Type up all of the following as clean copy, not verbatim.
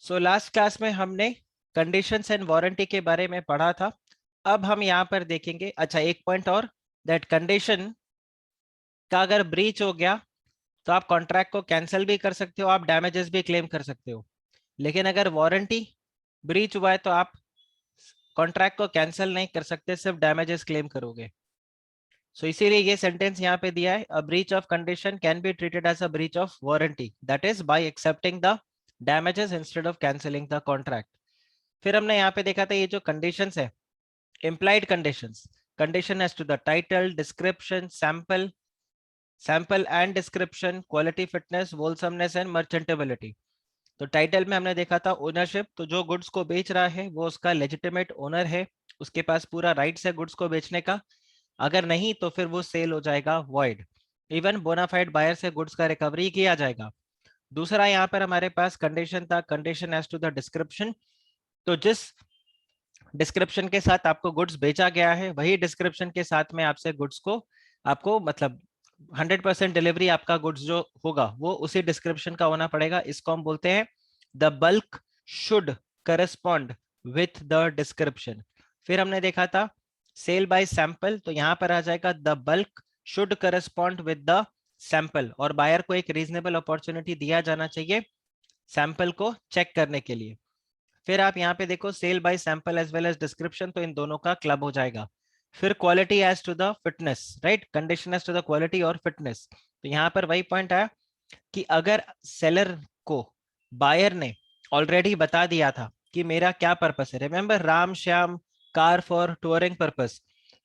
So last class में हमने conditions and warranty के बारे में पढ़ा था। अब हम यहाँ पर देखेंगे, अच्छा एक पॉइंट और, दैट कंडीशन का अगर ब्रीच हो गया तो आप कॉन्ट्रैक्ट को कैंसिल भी कर सकते हो, आप डैमेजेस भी क्लेम कर सकते हो। लेकिन अगर वारंटी ब्रीच हुआ है तो आप कॉन्ट्रैक्ट को कैंसिल नहीं कर सकते, सिर्फ डैमेजेस क्लेम करोगे। सो इसीलिए ये सेंटेंस यहाँ पे दिया है, a breach of condition can be treated as a breach of warranty, that is by accepting the damages instead of cancelling the contract. फिर हमने यहाँ पे देखा था ये जो कंडीशंस है, implied conditions, condition as to the title, description, sample and description, quality, fitness, wholesomeness and merchantability। तो टाइटल में हमने देखा था ओनरशिप, तो जो गुड्स को बेच रहा है वो उसका लेजिटिमेट ओनर है, उसके पास पूरा राइट्स है गुड्स को बेचने का। अगर नहीं तो फिर वो सेल हो जाएगा वॉइड। इवन बोनाफाइड बायर से गुड्स का रिकवरी किया जाएगा। दूसरा यहाँ पर हमारे पास कंडीशन था, condition as to the description, तो जिस डिस्क्रिप्शन के साथ आपको गुड्स बेचा गया है वही डिस्क्रिप्शन के साथ में आपसे गुड्स को, आपको मतलब 100% डिलीवरी आपका गुड्स जो होगा वो उसी डिस्क्रिप्शन का होना पड़ेगा। इसको हम बोलते हैं the bulk should correspond with the description. फिर हमने देखा था सेल बाय सैंपल, तो यहाँ पर आ जाएगा the bulk should correspond with the sample, और बायर को एक रीजनेबल अपॉर्चुनिटी दिया जाना चाहिए सैंपल को चेक करने के लिए। फिर आप यहाँ पे देखो sale by sample as well as description, तो इन दोनों का क्लब हो जाएगा। फिर quality as to the fitness, right, condition as to the quality और फिटनेस। तो यहाँ पर वही पॉइंट आया कि अगर सेलर को बायर ने ऑलरेडी बता दिया था कि मेरा क्या पर्पस है, remember Ram Shyam car for touring purpose,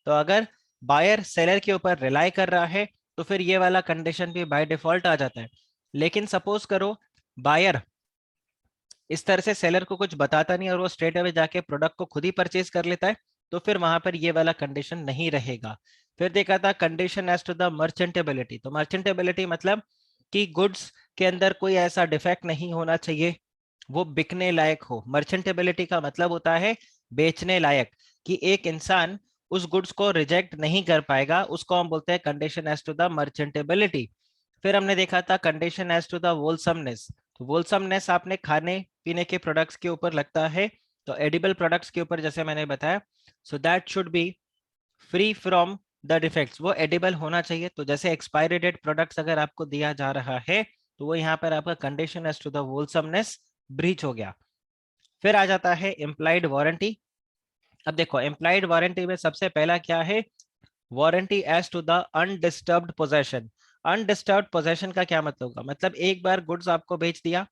तो अगर बायर सेलर के ऊपर रिलाई कर रहा है तो फिर ये वाला कंडीशन भी बाय डिफॉल्ट आ जाता है। लेकिन सपोज करो बायर इस तरह से सेलर को कुछ बताता नहीं और वो स्ट्रेट अवे जाके प्रोडक्ट को खुद ही परचेज कर लेता है, तो फिर वहां पर ये वाला कंडीशन नहीं रहेगा। फिर देखा था कंडीशन एज टू द मर्चेंटेबिलिटी, तो मर्चेंटेबिलिटी मतलब कि गुड्स के अंदर कोई ऐसा डिफेक्ट नहीं होना चाहिए वो बिकने लायक हो। मर्चेंटेबिलिटी का मतलब होता है बेचने लायक, कि एक इंसान उस गुड्स को रिजेक्ट नहीं कर पाएगा, उसको हम बोलते हैं कंडीशन एज टू द मर्चेंटेबिलिटी। फिर हमने देखा था कंडीशन एज टू द वोलसमनेस, तो वोलसमनेस आपने खाने पीने के प्रोडक्ट्स के ऊपर लगता है, तो एडिबल प्रोडक्ट्स के ऊपर जैसे मैंने बताया, so that should B free from the defects, वो एडिबल होना चाहिए। तो जैसे एक्सपायरी डेट प्रोडक्ट्स अगर आपको दिया जा रहा है तो वो यहाँ पर आपका condition as to the wholesomeness breach हो गया। फिर आ जाता है इम्प्लाइड वारंटी। अब देखो इम्प्लाइड वारंटी में सबसे पहला क्या है, warranty as to the undisturbed possession. Undisturbed possession का क्या मतलब होगा, मतलब एक बार गुड्स आपको बेच दिया,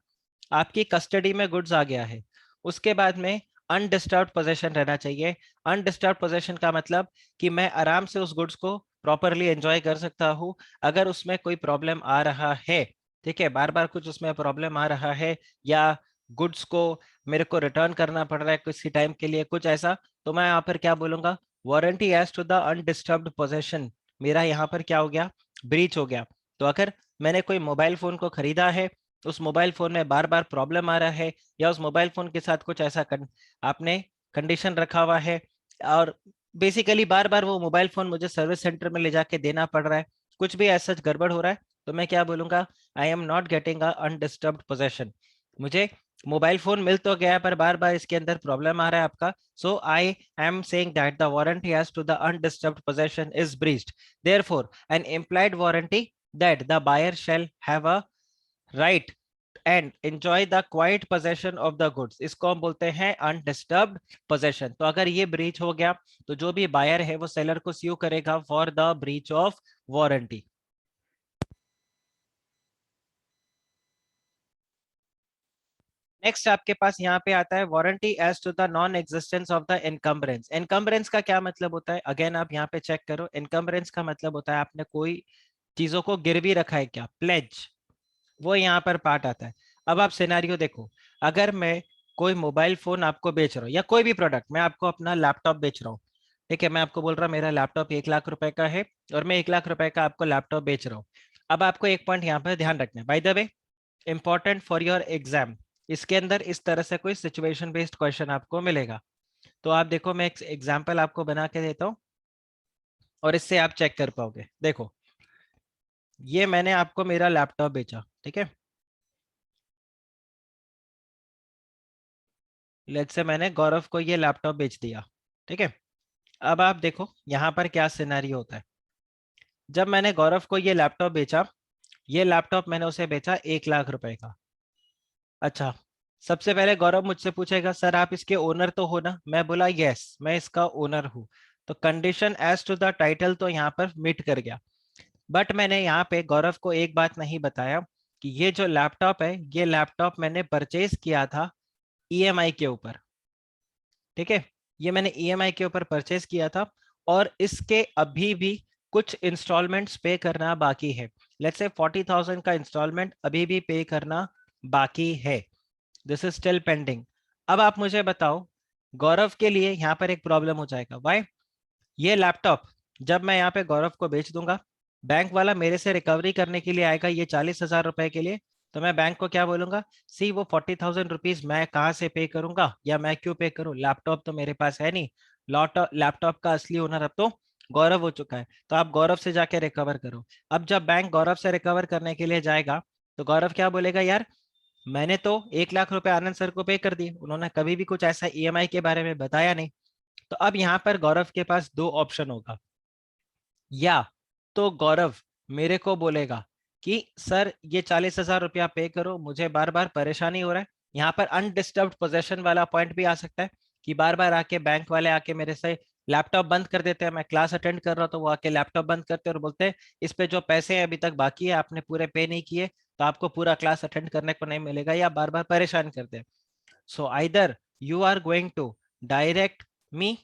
आपकी कस्टडी में गुड्स आ गया है, उसके बाद में अनडिस्टर्ब्ड पोजेशन रहना चाहिए। अनडिस्टर्ब्ड पोजेशन का मतलब कि मैं आराम से उस गुड्स को प्रॉपरली एंजॉय कर सकता हूँ। अगर उसमें कोई प्रॉब्लम आ रहा है, ठीक है, बार बार कुछ उसमें प्रॉब्लम आ रहा है, या गुड्स को मेरे को रिटर्न करना पड़ रहा है किसी टाइम के लिए, कुछ ऐसा, तो मैं यहाँ पर क्या बोलूंगा, warranty as to the undisturbed possession मेरा यहाँ पर क्या हो गया, ब्रीच हो गया। तो अगर मैंने कोई मोबाइल फोन को खरीदा है, उस मोबाइल फोन में बार बार प्रॉब्लम आ रहा है, या उस मोबाइल फोन के साथ कुछ ऐसा आपने कंडीशन रखा हुआ है, और बेसिकली बार बार वो मोबाइल फोन मुझे सर्विस सेंटर में ले जाके देना पड़ रहा है, कुछ भी ऐसा गड़बड़ हो रहा है, तो मैं क्या बोलूंगा, I am not getting a undisturbed possession. मुझे मोबाइल फोन मिल तो गया है पर बार बार इसके अंदर प्रॉब्लम आ रहा है आपका, so I am saying that the warranty as to the undisturbed possession is breached. Therefore an implied warranty that the buyer shall have a right and enjoy the quiet possession of the goods, इसको हम बोलते हैं undisturbed possession. तो अगर ये breach हो गया तो जो भी बायर है वो सेलर को स्यू करेगा for the breach of warranty. Next आपके पास यहाँ पे आता है warranty as to the non existence of the encumbrance. Encumbrance का क्या मतलब होता है, अगेन आप यहाँ पे चेक करो, एनकम्बरेंस का मतलब होता है आपने कोई चीजों को गिरवी रखा है क्या, प्लेज, वो यहाँ पर पार्ट आता है। अब आप सिनेरियो देखो, अगर मैं कोई मोबाइल फोन आपको बेच रहा हूँ या कोई भी प्रोडक्ट, मैं आपको अपना लैपटॉप बेच रहा हूँ, ठीक है, मैं आपको बोल रहा हूँ मेरा लैपटॉप 1 लाख रुपए का है और मैं 1 लाख रुपए का आपको लैपटॉप बेच रहा हूँ। अब आपको एक पॉइंट यहाँ पर ध्यान रखना है, bye the way important for your exam, इसके अंदर इस तरह से कोई सिचुएशन बेस्ड क्वेश्चन आपको मिलेगा। तो आप देखो मैं एक एग्जाम्पल आपको बना के देता हूँ और इससे आप चेक कर पाओगे। देखो ये मैंने आपको मेरा लैपटॉप बेचा, ठीक है, लेट्स से मैंने गौरव को ये लैपटॉप बेच दिया, ठीक है। अब आप देखो यहाँ पर क्या सिनेरियो होता है। जब मैंने गौरव को ये लैपटॉप बेचा, ये लैपटॉप मैंने उसे बेचा 1 लाख रुपए का। अच्छा, सबसे पहले गौरव मुझसे पूछेगा सर आप इसके ओनर तो हो ना, मैं बोला यस मैं इसका ओनर हूँ। तो condition as to the title तो यहाँ पर मीट कर गया। बट मैंने यहाँ पे गौरव को एक बात नहीं बताया कि ये जो लैपटॉप है, ये लैपटॉप मैंने परचेज किया था ईएमआई के ऊपर, ठीक है। ये मैंने ईएमआई के ऊपर परचेज किया था और इसके अभी भी कुछ इंस्टॉलमेंट्स पे करना बाकी है। लेट्स से 40,000 का इंस्टॉलमेंट अभी भी पे करना बाकी है। This is still pending. अब आप मुझे बताओ, गौरव के लिए यहाँ पर एक प्रॉब्लम हो जाएगा। व्हाई? ये लैपटॉप जब मैं यहाँ पे गौरव को बेच दूंगा, बैंक वाला मेरे से रिकवरी करने के लिए आएगा ये 40,000 रुपए के लिए। तो मैं बैंक को क्या बोलूंगा, सी वो 40,000 रुपीज मैं कहाँ से पे करूंगा या मैं क्यों पे करूं, लैपटॉप तो मेरे पास है नहीं। लैपटॉप का असली ओनर अब तो गौरव हो चुका है, तो आप गौरव से जाके रिकवर करो। अब जब बैंक गौरव से रिकवर करने के लिए जाएगा, तो गौरव क्या बोलेगा, यार मैंने तो 1 लाख रुपए आनंद सर को पे कर दिए, उन्होंने कभी भी कुछ ऐसा ईएमआई के बारे में बताया नहीं। तो अब यहाँ पर गौरव के पास दो ऑप्शन होगा। या तो गौरव मेरे को बोलेगा कि सर ये 40,000 रुपया पे करो, मुझे बार बार परेशानी हो रहा है। यहाँ पर अनडिस्टर्ब्ड पोजेशन वाला पॉइंट भी आ सकता है कि बार बार आके बैंक वाले आके मेरे से लैपटॉप बंद कर देते हैं। मैं क्लास अटेंड कर रहा हूँ तो वो आके लैपटॉप बंद करते हैं और बोलते हैं इस पे जो पैसे हैं अभी तक बाकी है आपने पूरे पे नहीं किए, तो आपको पूरा क्लास अटेंड करने को नहीं मिलेगा, या बार बार परेशान करते हैं। So either you are going to direct me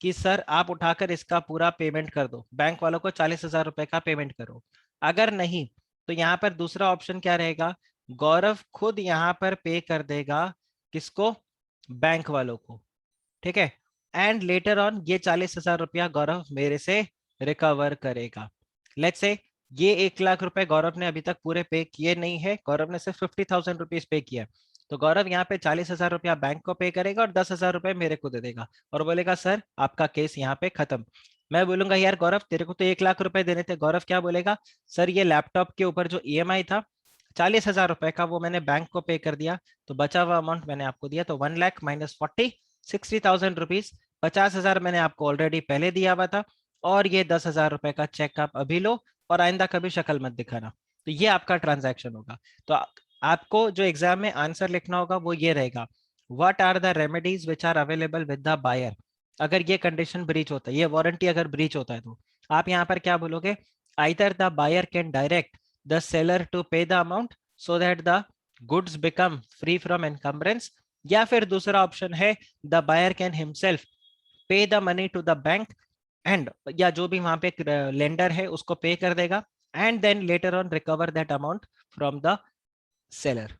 कि सर आप उठाकर इसका पूरा पेमेंट कर दो, बैंक वालों को 40,000 रुपए का पेमेंट करो। अगर नहीं तो यहाँ पर दूसरा ऑप्शन क्या रहेगा, गौरव खुद यहाँ पर पे कर देगा, किसको, बैंक वालों को, ठीक है। एंड लेटर ऑन ये 40,000 रुपया गौरव मेरे से रिकवर करेगा। लेट्स से ये 1 लाख रुपए गौरव ने अभी तक पूरे पे किए नहीं है, गौरव ने सिर्फ 50,000 रुपीज पे किया। तो गौरव यहाँ पे 40,000 रुपया बैंक को पे करेगा और 10,000 रुपए मेरे को दे देगा और बोलेगा सर आपका केस यहाँ पे खत्म। मैं बोलूंगा यार गौरव तेरे को तो 1 लाख रुपए देने थे। गौरव क्या बोलेगा, सर ये लैपटॉप के ऊपर जो ईएमआई था 40,000 रुपए का वो मैंने बैंक को पे कर दिया, तो बचा हुआ अमाउंट मैंने आपको दिया, तो 1 लाख माइनस 40 60,000 रुपीज। 50,000 मैंने आपको ऑलरेडी पहले दिया हुआ था और ये 10,000 रुपए का चेक आप अभी लो और आइंदा कभी शक्ल मत दिखाना। तो ये आपका ट्रांजैक्शन होगा। तो आपको जो एग्जाम में आंसर लिखना होगा वो ये रहेगा, what are the remedies which are available with the buyer. अगर ये कंडीशन ब्रीच होता है, ये वारंटी अगर ब्रीच होता है, तो आप यहाँ पर क्या बोलोगे, either the buyer can direct the seller to pay the amount so that the goods become free from encumbrance, या फिर दूसरा ऑप्शन है the buyer can himself pay the money to the bank and, या जो भी वहां पे lender है उसको पे कर देगा and then later on recover that amount from the seller.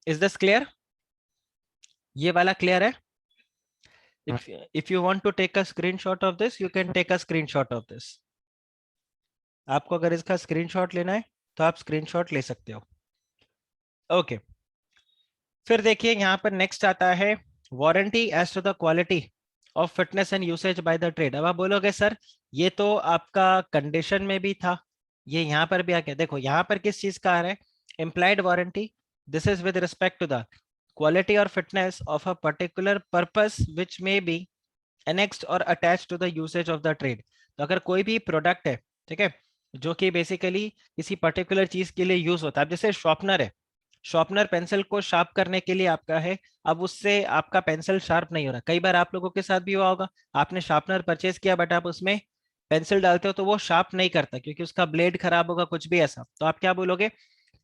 Is this clear? ये वाला क्लियर है? if you want to take a screenshot of this you can take a screenshot of this। आपको अगर इसका स्क्रीनशॉट लेना है तो आप स्क्रीनशॉट ले सकते हो। ओके, फिर देखिए यहाँ पर नेक्स्ट आता है warranty as to the quality of fitness and usage by the trade. अब आप बोलोगे सर ये तो आपका कंडीशन में भी था, ये यहाँ पर भी आ गया। देखो यहाँ पर किस चीज का आ रहा है, implied warranty, this is with respect to the quality और fitness of a particular purpose which may be annexed और attached to the usage of the trade. तो अगर कोई भी प्रोडक्ट है, ठीक है, जो कि बेसिकली किसी पर्टिकुलर चीज के लिए यूज होता है, जैसे शॉर्पनर है, शॉर्पनर पेंसिल को शार्प करने के लिए आपका है, अब उससे आपका पेंसिल शार्प नहीं हो रहा। कई बार आप लोगों के साथ भी हुआ होगा, आपने शार्पनर परचेज किया बट आप उसमें पेंसिल डालते हो तो वो शार्प नहीं करता क्योंकि उसका ब्लेड खराब होगा, कुछ भी ऐसा। तो आप क्या बोलोगे,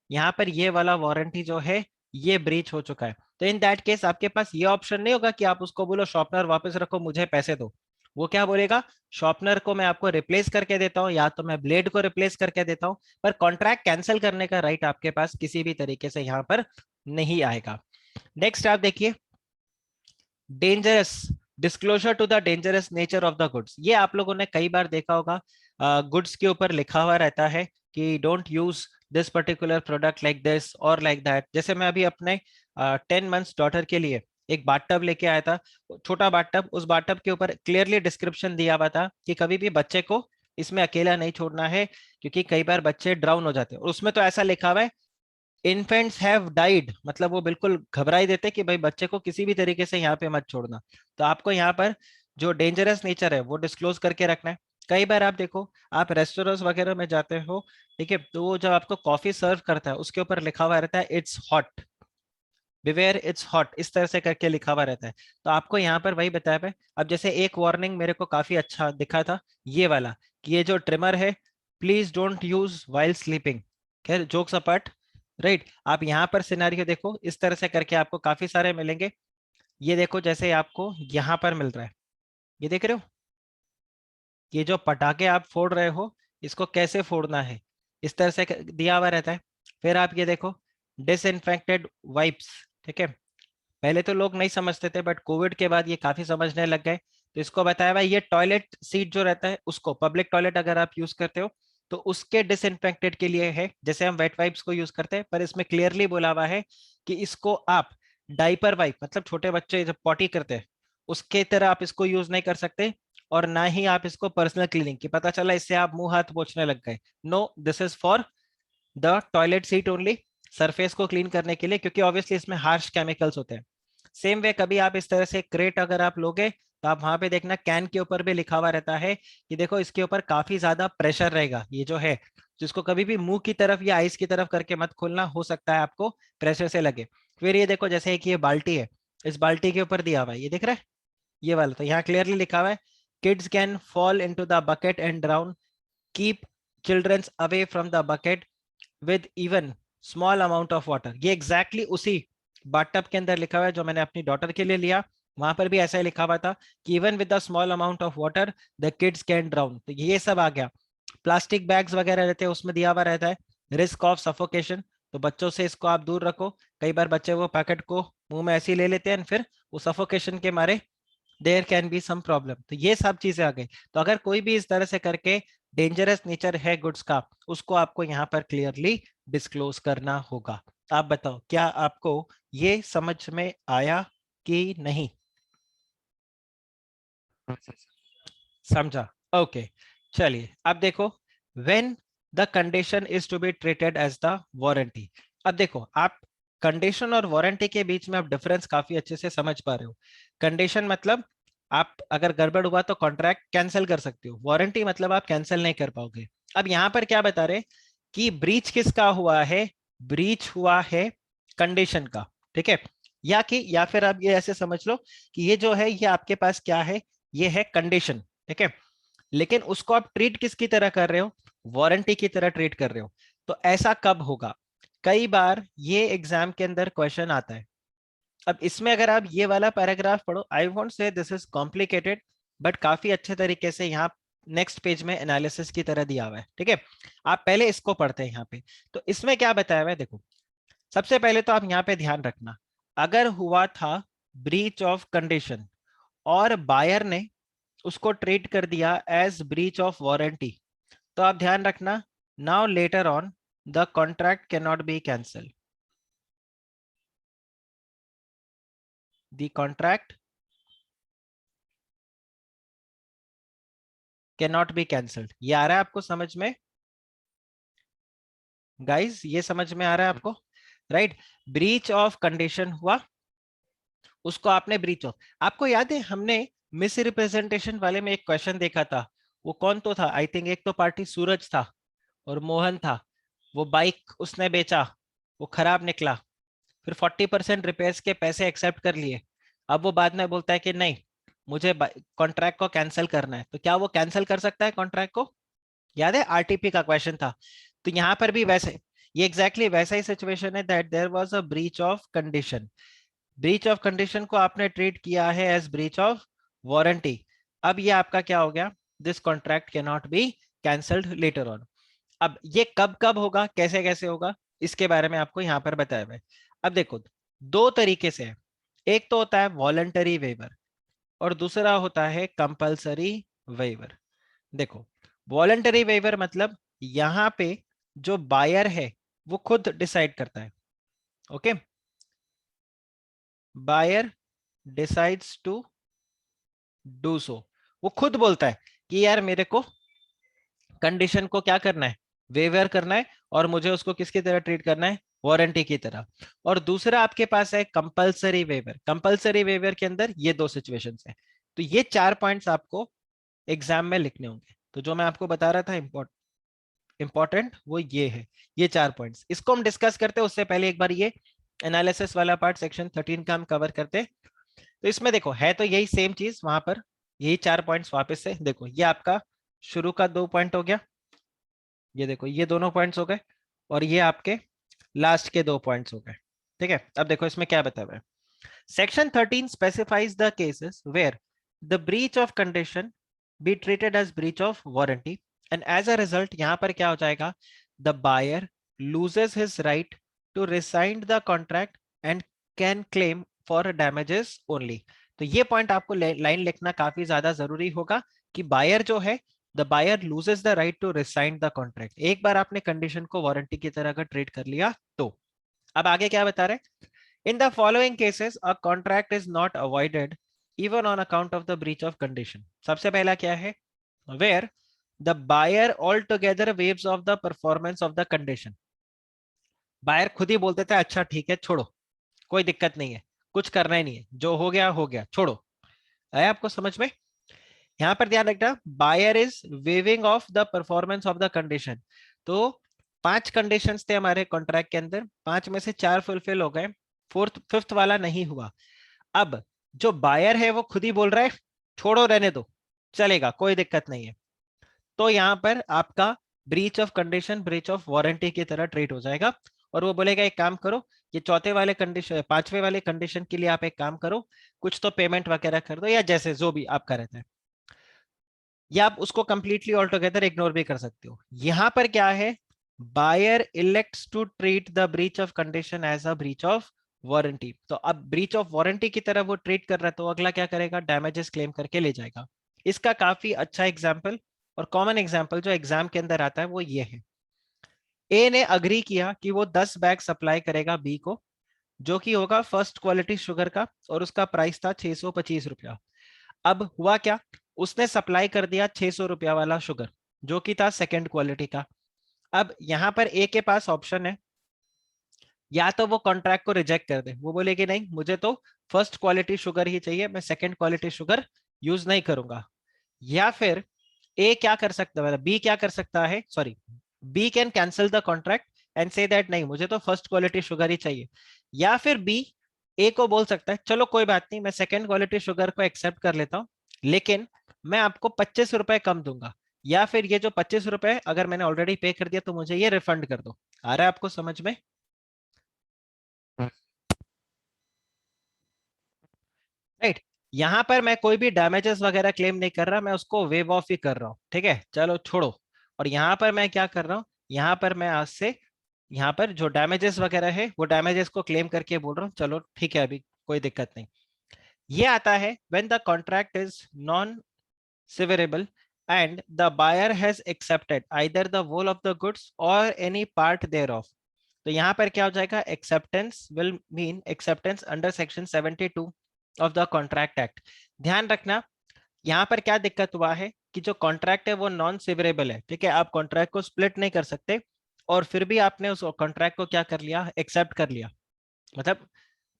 यहाँ पर ये वाला वारंटी जो है ये ब्रीच हो चुका है। तो इन दैट केस आपके पास ये ऑप्शन नहीं होगा कि आप उसको बोलो शॉर्पनर वापस रखो मुझे पैसे दो। वो क्या बोलेगा, शॉर्पनर को मैं आपको रिप्लेस करके देता हूँ या तो मैं ब्लेड को रिप्लेस करके देता हूँ, पर कॉन्ट्रैक्ट कैंसिल करने का राइट आपके पास किसी भी तरीके से यहाँ पर नहीं आएगा। नेक्स्ट आप देखिए, dangerous disclosure to the dangerous nature of the goods. ये आप लोगों ने कई बार देखा होगा, गुड्स के ऊपर लिखा हुआ रहता है कि don't use this particular product like this और लाइक दैट। जैसे मैं अभी अपने 10 मंथ्स डॉटर के लिए एक बाथटब लेके आया था, छोटा बाथटब, उस बाथटब के ऊपर क्लियरली डिस्क्रिप्शन दिया हुआ था कि कभी भी बच्चे को इसमें अकेला नहीं छोड़ना है क्योंकि कई बार बच्चे ड्राउन हो जाते हैं। और उसमें तो ऐसा लिखा हुआ है इन्फेंट्स हैव डाइड मतलब वो बिल्कुल घबराई देते कि भाई बच्चे को किसी भी तरीके से यहाँ पे मत छोड़ना। तो आपको यहाँ पर जो डेंजरस नेचर है वो डिस्क्लोज करके रखना है। कई बार आप देखो, आप रेस्टोरेंट्स वगैरह में जाते हो, ठीक है, तो वो जब आपको कॉफी सर्व करता है उसके ऊपर लिखा हुआ रहता है it's hot, beware it's hot, इस तरह से करके लिखा हुआ रहता है। तो आपको यहाँ पर वही बताया है। अब जैसे एक वार्निंग मेरे को काफी अच्छा दिखा था, ये वाला, कि ये जो ट्रिमर है, please don't use while sleeping. खैर जोक्स अपार्ट, राइट, आप यहाँ पर सिनेरियो देखो, इस तरह से करके आपको काफी सारे मिलेंगे। ये देखो जैसे आपको यहाँ पर मिल रहा है, ये देख रहे हो, ये जो पटाखे आप फोड़ रहे हो, इसको कैसे फोड़ना है, इस तरह से दिया हुआ रहता है। फिर आप ये देखो, डिसइंफेक्टेड वाइप्स, ठीक है। पहले तो लोग नहीं समझते थे, बट कोविड के बाद ये काफी समझने लग गए। तो इसको बताया भाई, ये टॉयलेट सीट जो रहता है उसको, पब्लिक टॉयलेट अगर आप यूज करते हो तो उसके डिसइंफेक्टेड के लिए है, जैसे हम वेट वाइप्स को यूज करते हैं, पर इसमें क्लियरली बोला हुआ है कि इसको आप डाइपर वाइप, मतलब छोटे बच्चे जब पॉटी करते हैं उसके तरह आप इसको यूज नहीं कर सकते। और ना ही आप इसको पर्सनल क्लीनिंग की, पता चला इससे आप मुंह हाथ पोंछने लग गए। No, this is for the toilet seat only, surface को क्लीन करने के लिए, क्योंकि ऑब्वियसली इसमें हार्श केमिकल्स होते हैं। सेम वे कभी आप इस तरह से क्रेट अगर आप लोगे तो आप वहां पे देखना कैन के ऊपर भी लिखा हुआ रहता है कि देखो इसके ऊपर काफी ज्यादा प्रेशर रहेगा, ये जो है, जिसको कभी भी मुंह की तरफ या आइस की तरफ करके मत खोलना, हो सकता है आपको प्रेशर से लगे। फिर ये देखो, जैसे कि ये बाल्टी है, इस बाल्टी के ऊपर दिया हुआ है, ये दिख रहा है, ये वाला, तो यहाँ क्लियरली लिखा हुआ है kids can fall into the bucket and drown, keep childrens away from the bucket with even small amount of water. ये एग्जैक्टली उसी बाथटब के अंदर लिखा हुआ है जो मैंने अपनी डॉटर के लिए लिया, वहां पर भी ऐसा ही लिखा हुआ था कि even with the small amount of water the kids can drown. तो ये सब आ गया। प्लास्टिक बैग्स वगैरह रहते हैं उसमें दिया हुआ रहता है रिस्क ऑफ सफोकेशन, तो बच्चों से इसको आप दूर रखो। कई बार बच्चे वो पैकेट को मुंह में ऐसे ही ले लेते हैं, फिर वो सफोकेशन के मारे there can be some problem. तो ये सब चीजें आ गई। तो अगर कोई भी इस तरह से करके डेंजरस नेचर है गुड्स का, उसको आपको यहाँ पर क्लियरली डिस्क्लोज करना होगा। आप बताओ, क्या आपको ये समझ में आया कि नहीं? समझा? ओके, चलिए अब देखो, when the condition is to be treated as the warranty. अब देखो, आप कंडीशन और वारंटी के बीच में आप डिफरेंस काफी अच्छे से समझ पा रहे हो। कंडीशन मतलब आप अगर गड़बड़ हुआ तो कॉन्ट्रैक्ट कैंसिल कर सकते हो, वारंटी मतलब आप कैंसिल नहीं कर पाओगे। अब यहाँ पर क्या बता रहे कि ब्रीच किसका हुआ है? ब्रीच हुआ है कंडीशन का, ठीक है। या फिर आप ये ऐसे समझ लो कि ये जो है ये आपके पास क्या है, ये है कंडीशन, ठीक है। लेकिन उसको आप ट्रीट किसकी तरह कर रहे हो? वारंटी की तरह ट्रीट कर रहे हो। तो ऐसा कब होगा? कई बार ये एग्जाम के अंदर क्वेश्चन आता है। अब इसमें अगर आप ये वाला पैराग्राफ पढ़ो, I won't say this is complicated, but काफी अच्छे तरीके से यहाँ नेक्स्ट पेज में एनालिसिस की तरह दिया हुआ है, ठीक है। आप पहले इसको पढ़ते हैं यहाँ पे। तो इसमें क्या बताया हुआ है देखो, सबसे पहले तो आप यहाँ पे ध्यान रखना, अगर हुआ था ब्रीच ऑफ कंडीशन और बायर ने उसको ट्रीट कर दिया एज ब्रीच ऑफ वारंटी, तो आप ध्यान रखना, now later on the contract can not be cancel, the contract can not be cancelled. ये आ रहा है आपको समझ में गाइस? ये समझ में आ रहा है आपको? राइट, ब्रीच ऑफ कंडीशन हुआ, उसको आपने ब्रीच ऑफ, आपको याद है हमने मिस रिप्रेजेंटेशन वाले में एक क्वेश्चन देखा था, वो कौन तो था, आई थिंक एक तो पार्टी सूरज था और मोहन था। वो बाइक उसने बेचा, वो खराब निकला, फिर 40% रिपेयर्स के पैसे एक्सेप्ट कर लिए। अब वो बाद में बोलता है कि नहीं, मुझे कॉन्ट्रैक्ट को कैंसिल करना है। तो क्या वो कैंसिल कर सकता है कॉन्ट्रैक्ट को? याद है आरटीपी का क्वेश्चन था। तो यहाँ पर भी वैसे, ये एग्जैक्टली वैसा ही सिचुएशन है, that there was a breach of condition. Breach of condition को आपने ट्रीट किया है एज ब्रीच ऑफ वारंटी। अब ये आपका क्या हो गया? This contract can not be cancelled later on. अब ये कब कब होगा, कैसे कैसे होगा, इसके बारे में आपको यहाँ पर बताया हुआ है। अब देखो, दो तरीके से है, एक तो होता है वॉलंटरी वेवर और दूसरा होता है कंपल्सरी वेवर। देखो, वॉलंटरी वेवर मतलब यहाँ पे जो बायर है वो खुद डिसाइड करता है, okay, buyer decides to do so. वो खुद बोलता है कि यार मेरे को कंडीशन को क्या करना है, वेवर करना है, और मुझे उसको किसकी तरह ट्रीट करना है, वारंटी की तरह। और दूसरा आपके पास है कंपलसरी वेवर। कंपलसरी वेवर के अंदर ये दो सिचुएशंस है। तो ये 4 पॉइंट्स आपको एग्जाम में लिखने होंगे। तो जो मैं आपको बता रहा था इंपॉर्टेंट वो ये है, ये 4 पॉइंट्स। इसको हम डिस्कस करते हैं उससे पहले एक बार ये एनालिसिस वाला पार्ट सेक्शन 13 का हम कवर करते हैं। तो इसमें देखो है तो यही सेम चीज वहां पर, यही 4 पॉइंट्स वापस से देखो। ये आपका शुरू का 2 पॉइंट हो गया, ये देखो ये दोनों पॉइंट्स हो गए, और ये आपके लास्ट के 2 पॉइंट्स हो गए। ठीक है, अब देखो इसमें क्या बता हुआ है। Section 13 specifies the cases where the breach of condition be treated as breach of warranty, and as a result यहाँ पर क्या हो जाएगा, the buyer loses his right to rescind the contract and can claim for damages only। तो ये point आपको line लिखना काफी ज्यादा जरूरी होगा कि बायर जो है, the buyer loses the right to rescind the contract. एक बार आपने कंडीशन को वारंटी की तरह का ट्रीट कर लिया तो। अब आगे क्या बता रहे हैं, in the following cases, a contract is not avoided even on account of the breach of condition। सबसे पहला क्या है, where the buyer altogether waives off the performance of the condition। Buyer खुद ही बोलते थे अच्छा ठीक है छोड़ो, कोई दिक्कत नहीं है, कुछ करना ही नहीं है, जो हो गया छोड़ो। आया आपको समझ में? यहां पर ध्यान रखना, buyer is waiving of the performance of the condition. तो 5 कंडीशंस थे हमारे कॉन्ट्रैक्ट के अंदर, 5 में से 4 फुलफिल हो गए, फोर्थ फिफ्थ वाला नहीं हुआ। अब जो बायर है वो खुद ही बोल रहा है छोड़ो रहने दो, चलेगा कोई दिक्कत नहीं है। तो यहां पर आपका breach of condition breach of warranty की तरह ट्रीट हो जाएगा, और वो बोलेगा एक काम करो, ये चौथे वाले कंडीशन 5वें वाले कंडीशन के लिए आप एक काम करो, कुछ तो पेमेंट वगैरह कर दो, या जैसे जो भी आपका रहता है, या आप उसको कंप्लीटली ऑल टुगेदर इग्नोर भी कर सकते हो। यहां पर क्या है, buyer elects to treat the breach of condition as a breach of warranty. तो अब ब्रीच ऑफ वारंटी की तरह वो ट्रीट कर रहा है, तो अगला क्या करेगा, डैमेजेस क्लेम करके ले जाएगा। इसका काफी अच्छा एग्जाम्पल और कॉमन एग्जाम्पल जो एग्जाम के अंदर आता है वो ये है। ए ने अग्री किया कि वो 10 बैग सप्लाई करेगा बी को, जो कि होगा फर्स्ट क्वालिटी शुगर का, और उसका प्राइस था 625 रुपया। अब हुआ क्या, उसने सप्लाई कर दिया 600 रुपया वाला शुगर, जो कि था सेकंड क्वालिटी का। अब यहां पर ए के पास ऑप्शन है, या तो वो कॉन्ट्रैक्ट को रिजेक्ट कर दे, वो बोले कि नहीं मुझे तो फर्स्ट क्वालिटी शुगर ही चाहिए, मैं सेकंड क्वालिटी शुगर यूज नहीं करूंगा। या फिर ए क्या कर सकता है, बी क्या कर सकता है, sorry, B can cancel the contract and say that नहीं मुझे तो फर्स्ट क्वालिटी शुगर ही चाहिए। या फिर बी ए को बोल सकता है चलो कोई बात नहीं, मैं सेकंड क्वालिटी शुगर को एक्सेप्ट कर लेता हूं, लेकिन मैं आपको 25 रुपए कम दूंगा, या फिर ये जो 25 रुपए अगर मैंने ऑलरेडी पे कर दिया तो मुझे ये रिफंड कर दो। आ रहा है आपको समझ में? राइट, यहां पर मैं कोई भी डैमेजेस वगैरह क्लेम नहीं कर रहा, मैं उसको वेव ऑफ ही कर रहा हूं, ठीक है चलो छोड़ो। और यहां पर मैं क्या कर रहा हूं, यहां पर मैं आज से यहाँ पर जो डैमेजेस वगैरह है वो डैमेजेस को क्लेम करके बोल रहा हूँ चलो ठीक है अभी कोई दिक्कत नहीं। ये आता है when the contract is non severable and the buyer has accepted either the whole of the goods or any part thereof। तो यहां पर क्या हो जाएगा, acceptance will mean acceptance under section 72 of the contract act। ध्यान रखना यहां पर क्या दिक्कत हुआ है कि जो कॉन्ट्रैक्ट है वो नॉन सिवरेबल है, ठीक है, आप कॉन्ट्रैक्ट को स्प्लिट नहीं कर सकते, और फिर भी आपने उस कॉन्ट्रैक्ट को क्या कर लिया, एक्सेप्ट कर लिया। मतलब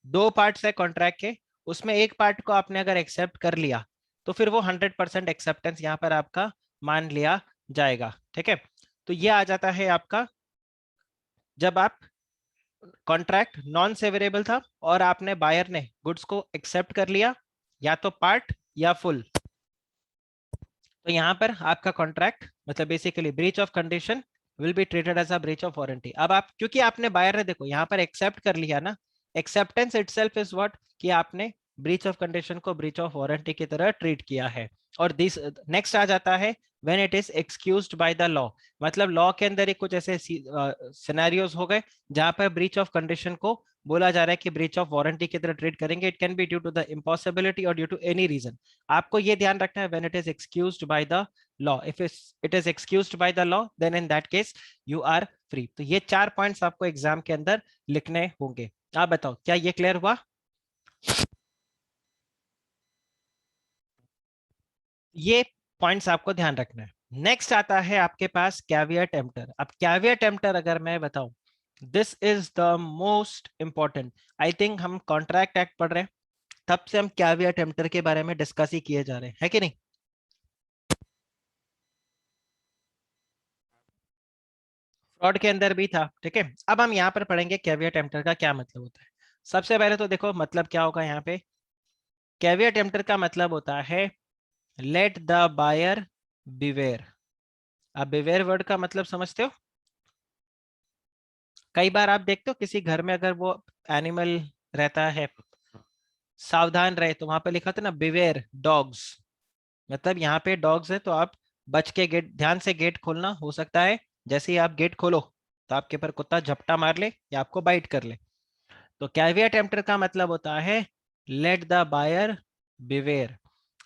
2 पार्ट्स है कॉन्ट्रैक्ट के, उसमें एक पार्ट को आपने अगर एक्सेप्ट कर लिया तो फिर वो 100% एक्सेप्टेंस यहाँ पर आपका मान लिया जाएगा, ठीक है। तो ये आ जाता है आपका जब आप कॉन्ट्रैक्ट नॉन सेवरेबल था और आपने बायर ने गुड्स को एक्सेप्ट कर लिया, या तो पार्ट या फुल, तो यहाँ पर आपका कॉन्ट्रैक्ट मतलब basically breach of condition will be treated as a breach of warranty. अब आप क्योंकि आपने बायर ने देखो यहाँ पर एक्सेप्ट कर लिया ना, एक्सेप्टेंस इटसेल्फ इज व्हाट कि आपने ब्रीच ऑफ कंडीशन को ब्रीच ऑफ वारंटी की तरह ट्रीट किया है। और दिस नेक्स्ट आ जाता है when it is excused by the law. मतलब लॉ के अंदर ही कुछ ऐसे सिनेरियोज हो गए जहां पर ब्रीच ऑफ कंडीशन को बोला जा रहा है कि ब्रीच ऑफ वारंटी की तरह ट्रीट करेंगे। It can be due to the impossibility और ड्यू टू एनी रीजन। आपको ये ध्यान रखना है when it is excused by the law, if it is excused by the law then in that case you are free. तो ये 4 points आपको exam के अंदर लिखने होंगे। आप बताओ क्या ये क्लियर हुआ? ये पॉइंट्स आपको ध्यान रखना है। नेक्स्ट आता है आपके पास कैविएट एम्प्टर। अब कैविएट एम्प्टर अगर मैं बताऊं this is the most important. I think हम कॉन्ट्रैक्ट एक्ट पढ़ रहे हैं, तब से हम कैविएट एम्प्टर के बारे में डिस्कस ही किए जा रहे हैं, है कि नहीं? फ्रॉड के अंदर भी था, ठीक है। अब हम यहाँ पर पढ़ेंगे कैविएट एम्प्टर का क्या मतलब होता है। सबसे पहले तो देखो मतलब क्या होगा यहाँ पे। कैविएट एम्प्टर का मतलब होता है लेट द बायर बिवेयर। अब बिवेयर वर्ड का मतलब समझते हो? कई बार आप देखते हो किसी घर में अगर वो एनिमल रहता है, सावधान रहे, तो वहां पे लिखा था ना बिवेयर डॉग्स। मतलब यहाँ पे डॉग्स है तो आप बच के गेट, ध्यान से गेट खोलना। हो सकता है जैसे ही आप गेट खोलो तो आपके ऊपर कुत्ता झपटा मार ले या आपको बाइट कर ले। तो कैविएट एम्प्टर का मतलब होता है लेट द बायर बिवेयर।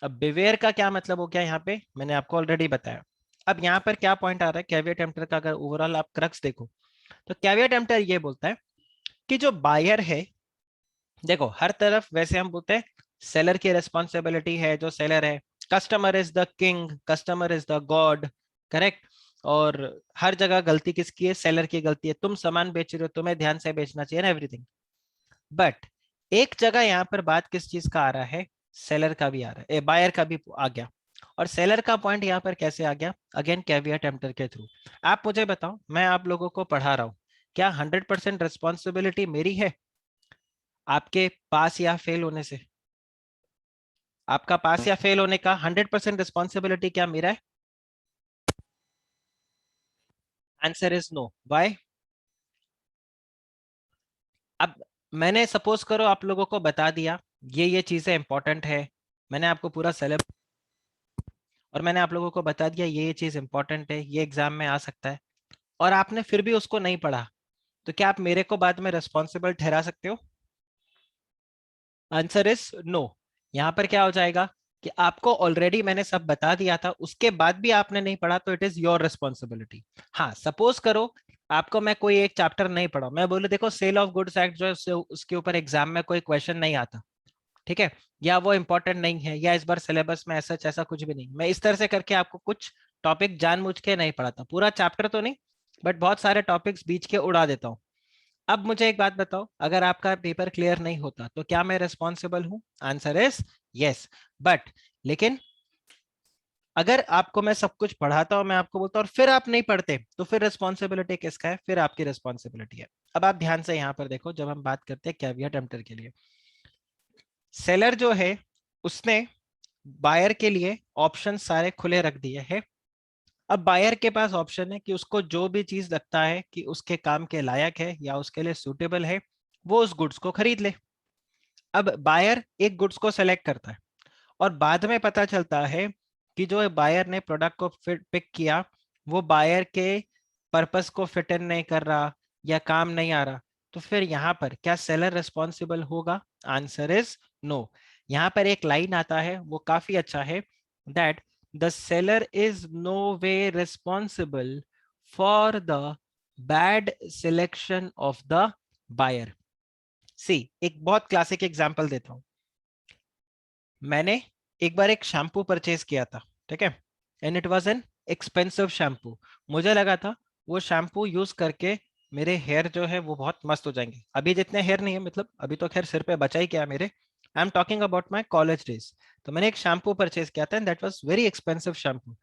अब बिवेयर का क्या मतलब हो गया यहाँ पे, मैंने आपको ऑलरेडी बताया। अब यहाँ पर क्या पॉइंट आ रहा है कैविएट एम्प्टर का, अगर ओवरऑल आप क्रक्स देखो तो कैविएट एम्प्टर ये बोलता है कि जो बायर है, देखो हर तरफ वैसे हम बोलते हैं सेलर की रिस्पॉन्सिबिलिटी है, जो सेलर है, customer is the king, customer is the God, correct. और हर जगह गलती किसकी है? सेलर की गलती है। तुम सामान बेच रहे हो, तुम्हें ध्यान से बेचना चाहिए ना, एवरीथिंग। बट एक जगह यहाँ पर बात किस चीज का आ रहा है? सेलर का भी आ रहा है, बायर का भी आ गया। और सेलर का पॉइंट यहाँ पर कैसे आ गया? अगेन कैविएट एम्प्टर के थ्रू। आप मुझे बताओ, मैं आप लोगों को पढ़ा रहा हूँ, क्या 100% रिस्पॉन्सिबिलिटी मेरी है आपके पास या फेल होने से? आपका पास या फेल होने का 100% रिस्पॉन्सिबिलिटी क्या मेरा है? Answer is no. व्हाई? अब मैंने सपोज करो आप लोगों को बता दिया ये चीजें इंपॉर्टेंट है, मैंने आपको पूरा सिलेबस, और मैंने आप लोगों को बता दिया ये चीज इंपॉर्टेंट है, ये एग्जाम में आ सकता है, और आपने फिर भी उसको नहीं पढ़ा, तो क्या आप मेरे को बाद में रिस्पॉन्सिबल ठहरा सकते हो? Answer is no. यहाँ पर क्या हो जाएगा कि आपको ऑलरेडी मैंने सब बता दिया था, उसके बाद भी आपने नहीं पढ़ा, तो इट इज योर रिस्पॉन्सिबिलिटी। हाँ, सपोज करो आपको मैं कोई एक चैप्टर नहीं पढ़ा, मैं बोलूं देखो सेल ऑफ गुड्स एक्ट जो है उसके ऊपर एग्जाम में कोई क्वेश्चन नहीं आता, ठीक है, या वो इंपॉर्टेंट नहीं है, या इस बार सिलेबस में ऐसा ऐसा कुछ भी नहीं, मैं इस तरह से करके आपको कुछ टॉपिक जानबूझ के नहीं पढ़ाता, पूरा चैप्टर तो नहीं, बट बहुत सारे टॉपिक्स बीच के उड़ा देता हूँ। अब मुझे एक बात बताओ, अगर आपका पेपर क्लियर नहीं होता तो क्या मैं रिस्पॉन्सिबल हूं? Answer is yes. बट लेकिन अगर आपको मैं सब कुछ पढ़ाता हूं, मैं आपको बोलता हूं और फिर आप नहीं पढ़ते, तो फिर रिस्पॉन्सिबिलिटी किसका है? फिर आपकी रिस्पॉन्सिबिलिटी है। अब आप ध्यान से यहां पर देखो, जब हम बात करते हैं कैविएट एम्प्टर के लिए, सेलर जो है उसने बायर के लिए ऑप्शन सारे खुले रख दिए हैं। अब बायर के पास ऑप्शन है कि उसको जो भी चीज लगता है कि उसके काम के लायक है या उसके लिए सूटेबल है, वो उस गुड्स को खरीद ले। अब बायर एक गुड्स को सेलेक्ट करता है, और बाद में पता चलता है कि जो बायर ने प्रोडक्ट को फिट पिक किया, वो बायर के पर्पस को फिट इन नहीं कर रहा या काम नहीं आ रहा, तो फिर यहाँ पर क्या सेलर रिस्पॉन्सिबल होगा? Answer is no. यहाँ पर एक लाइन आता है, वो काफी अच्छा है, that the seller is no way responsible for the bad selection of the buyer. See, एक बहुत क्लासिक एग्जांपल देता हूं। मैंने एक बार एक शैम्पू परचेज किया था, ठीक है, and it was an expensive shampoo. मुझे लगा था वो शैम्पू यूज करके मेरे हेयर जो है वो बहुत मस्त हो जाएंगे। अभी जितने हेयर नहीं है, मतलब अभी तो खैर सिर पे बचा ही क्या मेरे, I am talking about my college days. तो मैंने एक शैम्पू परचेज किया था and that was very expensive shampoo.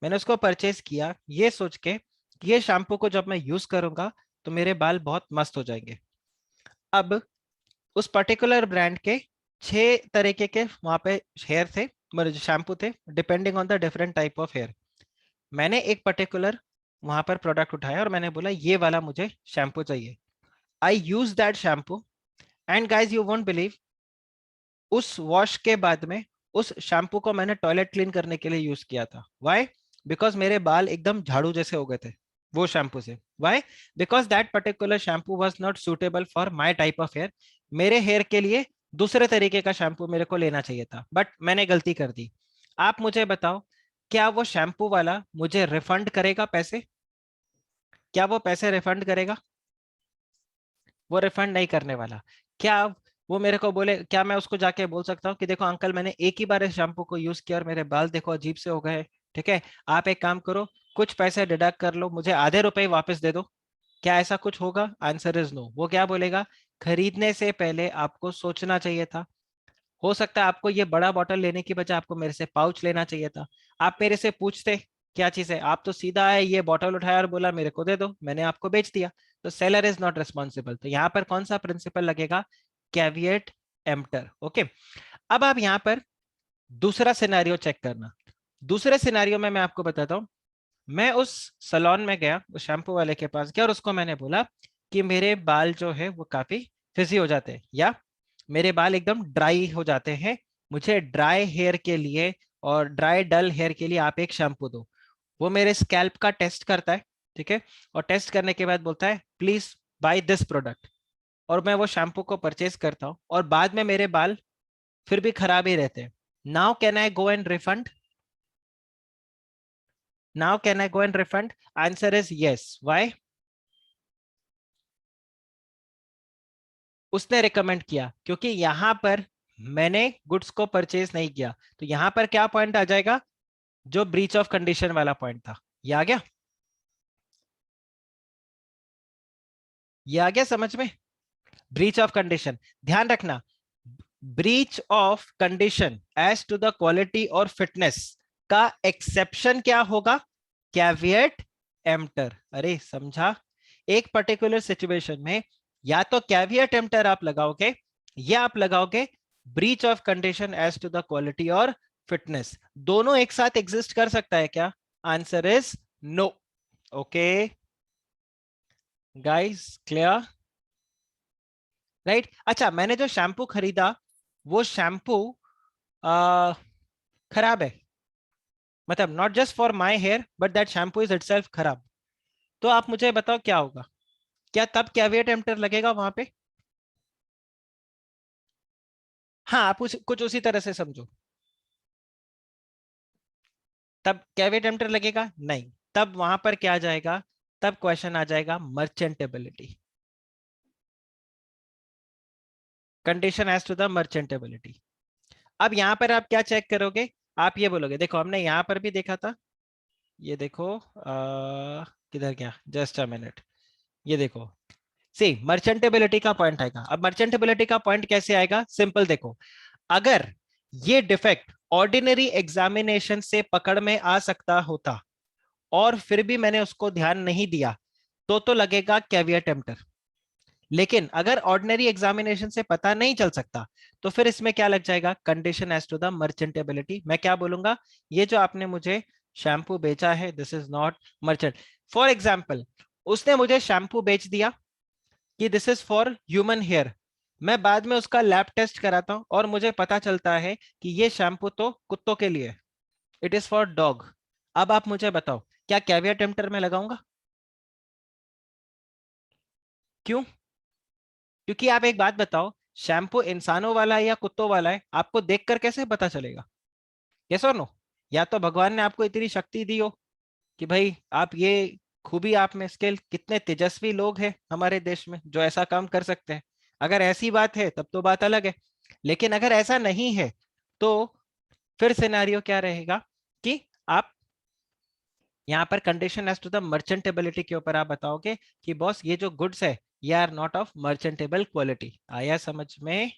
मैंने उसको परचेज किया ये सोच के कि ये शैम्पू को जब मैं यूज करूंगा तो मेरे बाल बहुत मस्त हो जाएंगे। अब उस पर्टिकुलर ब्रांड के 6 तरीके के वहां पे हेयर थे, मतलब शैम्पू थे, depending on the different type of hair. मैंने एक पर्टिकुलर वहां पर प्रोडक्ट उठाया और मैंने बोला ये वाला मुझे शैम्पू चाहिए। I use that shampoo and guys you won't believe, उस वॉश के बाद में उस शैम्पू को मैंने टॉयलेट क्लीन करने के लिए यूज किया था। व्हाई? बिकॉज मेरे बाल एकदम झाड़ू जैसे हो गए थे वो शैम्पू से। Why? Because that particular shampoo was not suitable for my type of hair. मेरे हेयर के लिए दूसरे तरीके का शैम्पू मेरे को लेना चाहिए था, बट मैंने गलती कर दी। आप मुझे बताओ, क्या वो शैम्पू वाला मुझे रिफंड करेगा पैसे? क्या वो पैसे रिफंड करेगा? वो रिफंड नहीं करने वाला। क्या वो मेरे को बोले, क्या मैं उसको जाके बोल सकता हूँ कि देखो अंकल मैंने एक ही बार इस शैम्पू को यूज किया और मेरे बाल देखो अजीब से हो गए, ठीक है, आप एक काम करो, कुछ पैसे डिडक्ट कर लो, मुझे आधे रुपए वापस दे दो? क्या ऐसा कुछ होगा? Answer is no. वो क्या बोलेगा? खरीदने से पहले आपको सोचना चाहिए था। हो सकता है आपको ये बड़ा बॉटल लेने की बजाय आपको मेरे से पाउच लेना चाहिए था। आप मेरे से पूछते क्या चीज है, आप तो सीधा है ये बॉटल उठाया और बोला मेरे को दे दो, मैंने आपको बेच दिया। तो सेलर इज नॉट रिस्पॉन्सिबल। तो यहाँ पर कौन सा प्रिंसिपल लगेगा? Caveat emptor. ओके। अब आप यहाँ पर दूसरा सिनेरियो चेक करना। दूसरे सिनेरियो में मैं आपको बताता हूँ। मैं उस सलोन में गया, उस शैम्पू वाले के पास गया और उसको मैंने बोला कि मेरे बाल जो है वो काफी फिजी हो जाते हैं, या मेरे बाल एकदम ड्राई हो जाते हैं, मुझे ड्राई हेयर के लिए और ड्राई डल हेयर के लिए आप एक शैम्पू दो। वो मेरे स्कैल्प का टेस्ट करता है, ठीक है, और टेस्ट करने के बाद बोलता है प्लीज बाय दिस प्रोडक्ट, और मैं वो शैम्पू को परचेज करता हूँ और बाद में मेरे बाल फिर भी खराब ही रहते हैं। Now can I go and refund? Now can I go and refund? Answer is yes. Why? उसने रिकमेंड किया क्योंकि यहां पर मैंने गुड्स को परचेज नहीं किया। तो यहां पर क्या पॉइंट आ जाएगा? जो ब्रीच ऑफ कंडीशन वाला पॉइंट था, ये आ गया। ये आ गया समझ में? Breach of condition. ध्यान रखना, breach of condition as to the quality और फिटनेस का एक्सेप्शन क्या होगा? Caveat emptor. अरे समझा? एक पर्टिकुलर सिचुएशन में या तो कैविएट एम्प्टर आप लगाओगे या आप लगाओगे breach of condition as to the quality और फिटनेस। दोनों एक साथ एग्जिस्ट कर सकता है क्या? Answer is no. Okay guys, clear? Right. अच्छा, मैंने जो शैम्पू खरीदा वो शैम्पू खराब है, मतलब not just for my hair but that shampoo is itself खराब। तो आप मुझे बताओ क्या होगा? क्या तब कैविएट एम्प्टर लगेगा वहां पे? हाँ, आप कुछ उसी तरह से समझो। तब कैविएट एम्प्टर लगेगा नहीं। तब वहां पर क्या आ जाएगा? तब क्वेश्चन आ जाएगा merchantability. Condition as to the merchantability. अब यहां पर आप क्या चेक करोगे? आप ये बोलोगे, देखो हमने यहां पर भी देखा था, ये देखो किधर गया, जस्ट अ मिनट, ये देखो। सी मर्चेंटेबिलिटी का पॉइंट आएगा। अब मर्चेंटेबिलिटी का पॉइंट कैसे आएगा? सिंपल देखो, अगर ये डिफेक्ट ऑर्डिनरी एग्जामिनेशन से पकड़ में आ सकता होता और फिर भी मैंने उसको ध्यान नहीं दिया तो लगेगा कैविएट एम्प्टर। लेकिन अगर ऑर्डिनरी एग्जामिनेशन से पता नहीं चल सकता तो फिर इसमें क्या लग जाएगा? Condition as to the merchantability. मैं क्या बोलूंगा? ये जो आपने मुझे शैम्पू बेचा है this is not merchant. For example, उसने मुझे शैम्पू बेच दिया कि this is for human hair. मैं बाद में उसका लैब टेस्ट कराता हूं और मुझे पता चलता है कि ये शैम्पू तो कुत्तों के लिए, इट इज फॉर डॉग। अब आप मुझे बताओ, क्या कैवियर टेम्पटर में लगाऊंगा? क्यों? क्योंकि आप एक बात बताओ, शैम्पू इंसानों वाला है या कुत्तों वाला है, आपको देखकर कैसे पता चलेगा? यस और नो? या तो भगवान ने आपको इतनी शक्ति दी हो कि भाई आप ये खूबी आप में, स्किल, कितने तेजस्वी लोग हैं हमारे देश में जो ऐसा काम कर सकते हैं। अगर ऐसी बात है तब तो बात अलग है। लेकिन अगर ऐसा नहीं है तो फिर सिनेरियो क्या रहेगा कि आप यहाँ पर कंडीशन एज टू द मर्चेंटेबिलिटी के ऊपर आप बताओगे कि बॉस ये जो गुड्स है ये आर नॉट ऑफ मर्चेंटेबल क्वालिटी। आया समझ में?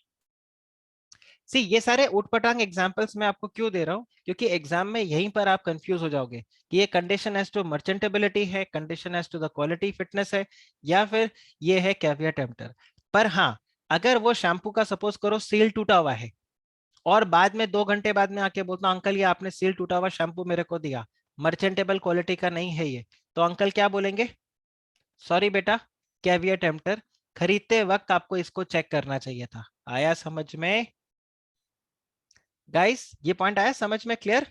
सी ये सारे उटपटांग एग्जांपल्स मैं आपको क्यों दे रहा हूँ? क्योंकि एग्जाम में यहीं पर आप कंफ्यूज हो जाओगे कि ये कंडीशन एज टू मर्चेंटेबिलिटी है, condition as to the quality fitness है, या फिर ये है कैवियर टेम्पटर। पर हाँ, अगर वो शैम्पू का सपोज करो सील टूटा हुआ है और बाद में 2 घंटे बाद में आके बोलता हूं अंकल ये आपने सील टूटा हुआ शैम्पू मेरे को दिया, मर्चेंटेबल क्वालिटी का नहीं है ये, तो अंकल क्या बोलेंगे? सॉरी बेटा, कैवियर टेम्पटर खरीदते वक्त आपको इसको चेक करना चाहिए था। आया समझ में? गाइस ये पॉइंट आया समझ में? क्लियर?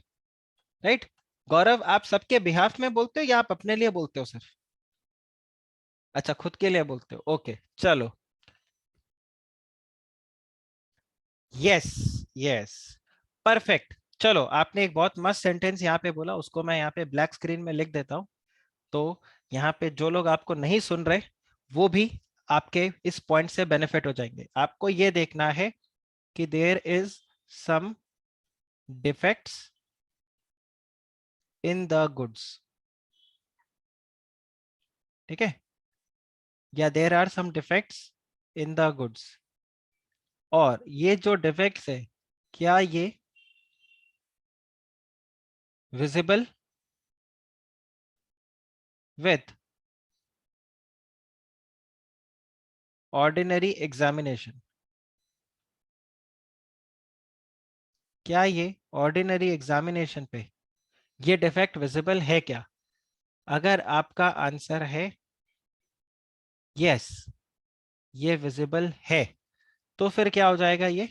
राइट। गौरव, आप सबके बिहाफ में बोलते हो या आप अपने लिए बोलते हो सिर्फ? अच्छा, खुद के लिए बोलते हो, ओके चलो। Yes, yes, perfect. चलो, आपने एक बहुत मस्त सेंटेंस यहाँ पे बोला, उसको मैं यहाँ पे ब्लैक स्क्रीन में लिख देता हूँ। तो यहाँ पे जो लोग आपको नहीं सुन रहे वो भी आपके इस पॉइंट से बेनिफिट हो जाएंगे। आपको ये देखना है कि there is some defects in the goods. ठीक है? या there are some defects in the goods, और ये जो डिफेक्ट्स है क्या ये विजिबल विथ ऑर्डिनरी एग्जामिनेशन, क्या ये ऑर्डिनरी एग्जामिनेशन पे ये डिफेक्ट विजिबल है क्या? अगर आपका आंसर है यस, ये विजिबल है, तो फिर क्या हो जाएगा? ये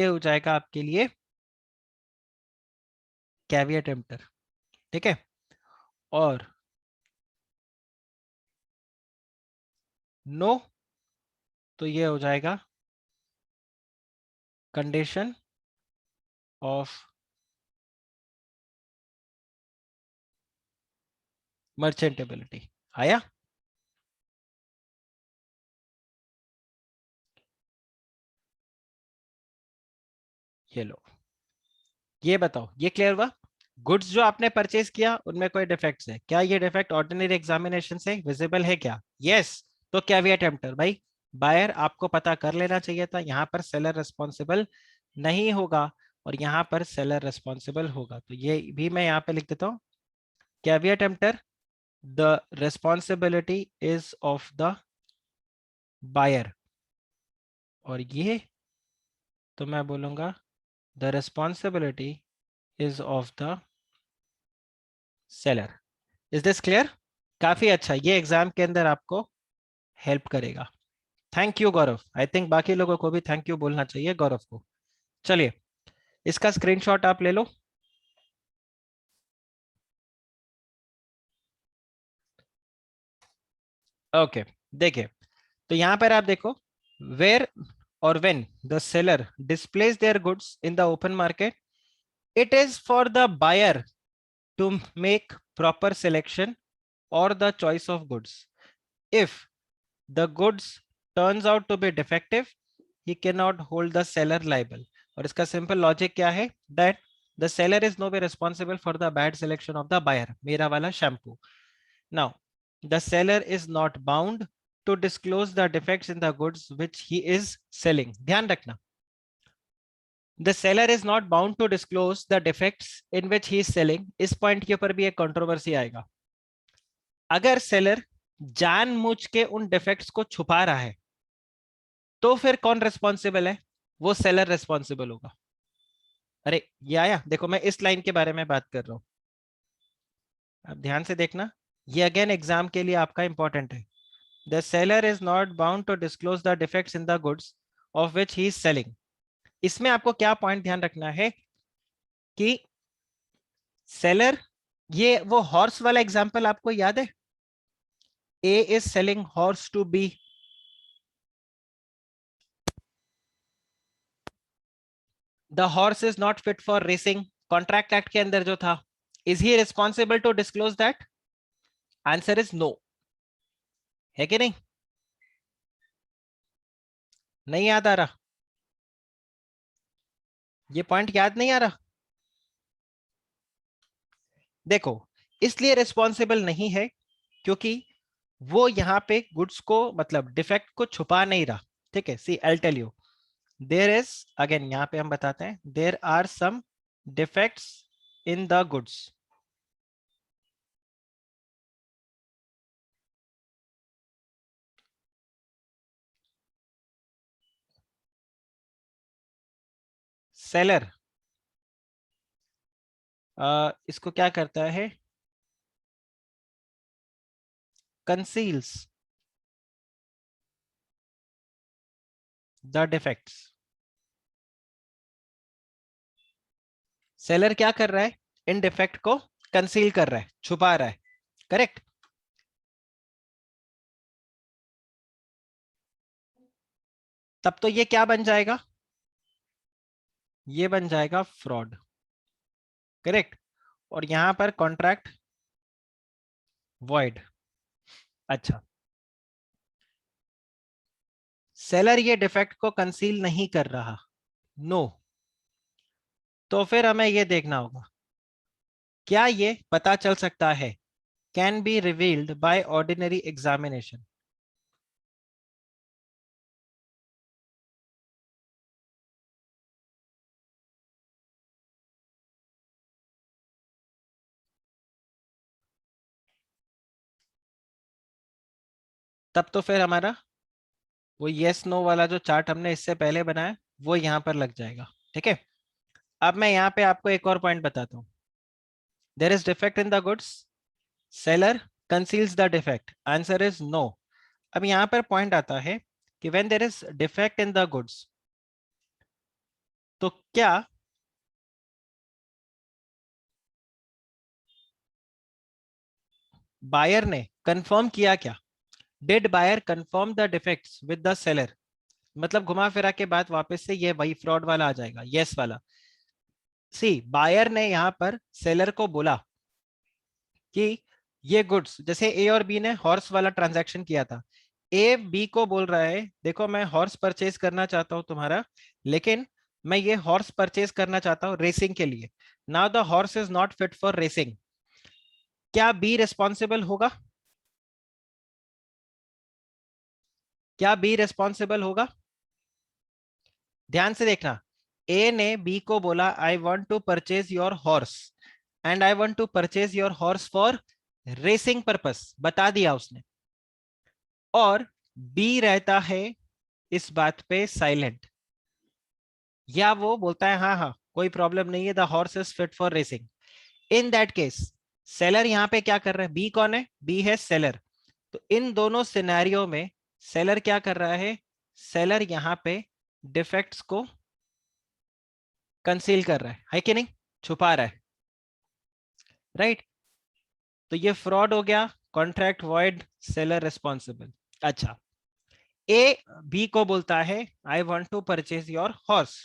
हो जाएगा आपके लिए कैविएट एम्प्टर, ठीक है। और नो, तो ये हो जाएगा कंडीशन ऑफ मर्चेंटेबिलिटी। आया? ये लो, ये बताओ, ये क्लियर हुआ? गुड्स जो आपने परचेज किया उनमें कोई डिफेक्ट्स है क्या? ये डिफेक्ट ऑर्डिनरी एग्जामिनेशन से विजिबल है क्या? यस, तो कैविएट एम्प्टर भाई, बायर आपको पता कर लेना चाहिए था, यहाँ पर सेलर रिस्पॉन्सिबल नहीं होगा और यहाँ पर सेलर रिस्पॉन्सिबल होगा, तो ये भी मैं यहाँ पे लिख देता हूँ, caveat emptor, the responsibility is of the buyer, और ये तो मैं बोलूंगा the responsibility is of the seller. Is this clear? काफी अच्छा, ये एग्जाम के अंदर आपको हेल्प करेगा। Thank you Gaurav, I think बाकी लोगों को भी थैंक यू बोलना चाहिए गौरव को। चलिए, इसका स्क्रीनशॉट आप ले लो। ओके, देखिए, तो यहां पर आप देखो, वेयर और when the seller displays their goods in the open market, it is for the buyer to make proper selection or the choice of goods. If the goods turns out to be defective, he cannot hold the seller liable. और इसका simple logic क्या है? That the seller is no way responsible for the bad selection of the buyer. मेरा वाला shampoo. Now, the seller is not bound to disclose the defects in the goods which he is selling. ध्यान रखना. The seller is not bound to disclose the defects in which he is selling. इस point के ऊपर भी एक controversy आएगा। अगर seller जानबूझ के उन डिफेक्ट्स को छुपा रहा है तो फिर कौन रिस्पॉन्सिबल है? वो सेलर रिस्पॉन्सिबल होगा। अरे ये आया, देखो मैं इस लाइन के बारे में बात कर रहा हूं, अब ध्यान से देखना, ये अगेन एग्जाम के लिए आपका इंपॉर्टेंट है। The seller is not bound to disclose the defects in the goods of which he is selling. इसमें आपको क्या पॉइंट ध्यान रखना है कि सेलर, ये वो हॉर्स वाला एग्जांपल आपको याद है? A is selling horse to B, the horse is not fit for racing, contract act के अंदर जो था, is he responsible to disclose that? Answer is no, है कि नहीं? नहीं याद आ रहा? ये पॉइंट याद नहीं आ रहा? देखो, इसलिए रिस्पॉन्सिबल नहीं है क्योंकि वो यहाँ पे गुड्स को, मतलब डिफेक्ट को छुपा नहीं रहा, ठीक है। See I tell you, there is, again यहाँ पे हम बताते हैं, there are some defects in the goods, seller इसको क्या करता है? Conceals the defects. सेलर क्या कर रहा है? इन डिफेक्ट को कंसील कर रहा है, छुपा रहा है, करेक्ट। तब तो ये क्या बन जाएगा? ये बन जाएगा फ्रॉड, करेक्ट। और यहां पर कॉन्ट्रैक्ट वॉइड। अच्छा, सेलर ये डिफेक्ट को कंसील नहीं कर रहा, नो, तो फिर हमें ये देखना होगा क्या ये पता चल सकता है can be revealed by ordinary examination. तब तो फिर हमारा वो यस नो वाला जो चार्ट हमने इससे पहले बनाया वो यहाँ पर लग जाएगा। ठीक है, अब मैं यहाँ पे आपको एक और पॉइंट बताता हूँ। There is defect in the goods, seller conceals the defect, answer is no. अब यहाँ पर पॉइंट आता है कि when there is defect in the goods, तो क्या बायर ने कंफर्म किया क्या? Did buyer confirm the defects with the seller? मतलब घुमा फिरा के बाद वापस से ये वही फ्रॉड वाला आ जाएगा, यस वाला। सी बायर ने यहाँ पर सेलर को बोला कि ये गुड्स, जैसे ए और बी ने हॉर्स वाला ट्रांजैक्शन किया था, ए बी को बोल रहा है देखो मैं हॉर्स परचेज करना चाहता हूं तुम्हारा, लेकिन मैं ये हॉर्स परचेज करना चाहता हूं रेसिंग के लिए। Now the horse is not fit for racing. क्या बी रिस्पॉन्सिबल होगा? क्या बी रिस्पॉन्सिबल होगा? ध्यान से देखना, ए ने बी को बोला I want to purchase your horse and I want to purchase your horse for racing purpose, बता दिया उसने। और बी रहता है इस बात पे साइलेंट, या वो बोलता है हाँ हाँ कोई प्रॉब्लम नहीं है, the horse is fit for racing. In that case seller यहाँ पे क्या कर रहा है? बी कौन है? बी है सेलर। तो इन दोनों सिनेरियो में सेलर क्या कर रहा है? सेलर यहाँ पे डिफेक्ट्स को कंसील कर रहा है कि नहीं? छुपा रहा है, राइट? तो ये फ्रॉड हो गया, कॉन्ट्रैक्ट वॉइड, सेलर रिस्पॉन्सिबल। अच्छा, ए बी को बोलता है I want to purchase your horse.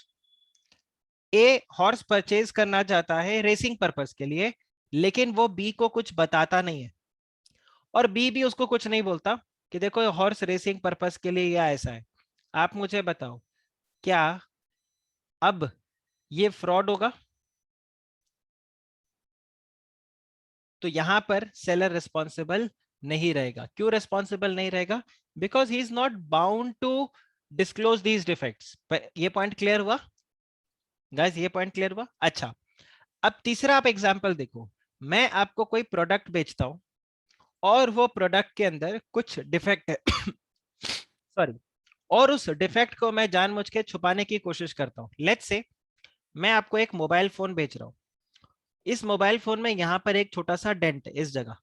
A horse purchase करना चाहता है रेसिंग पर्पस के लिए, लेकिन वो बी को कुछ बताता नहीं है, और बी भी उसको कुछ नहीं बोलता कि देखो हॉर्स रेसिंग पर्पस के लिए या ऐसा है। आप मुझे बताओ, क्या अब ये फ्रॉड होगा? तो यहां पर सेलर रिस्पॉन्सिबल नहीं रहेगा। क्यों रिस्पॉन्सिबल नहीं रहेगा? Because he is not bound to disclose these defects. ये पॉइंट क्लियर हुआ गाइस? ये पॉइंट क्लियर हुआ? अच्छा, अब तीसरा आप एग्जांपल देखो। मैं आपको कोई प्रोडक्ट बेचता हूं और वो प्रोडक्ट के अंदर कुछ डिफेक्ट है सॉरी, और उस डिफेक्ट को मैं जानबूझ के छुपाने की कोशिश करता हूं। लेट्स से मैं आपको एक मोबाइल फोन बेच रहा हूं, इस मोबाइल फोन में यहाँ पर एक छोटा सा डेंट है इस जगह,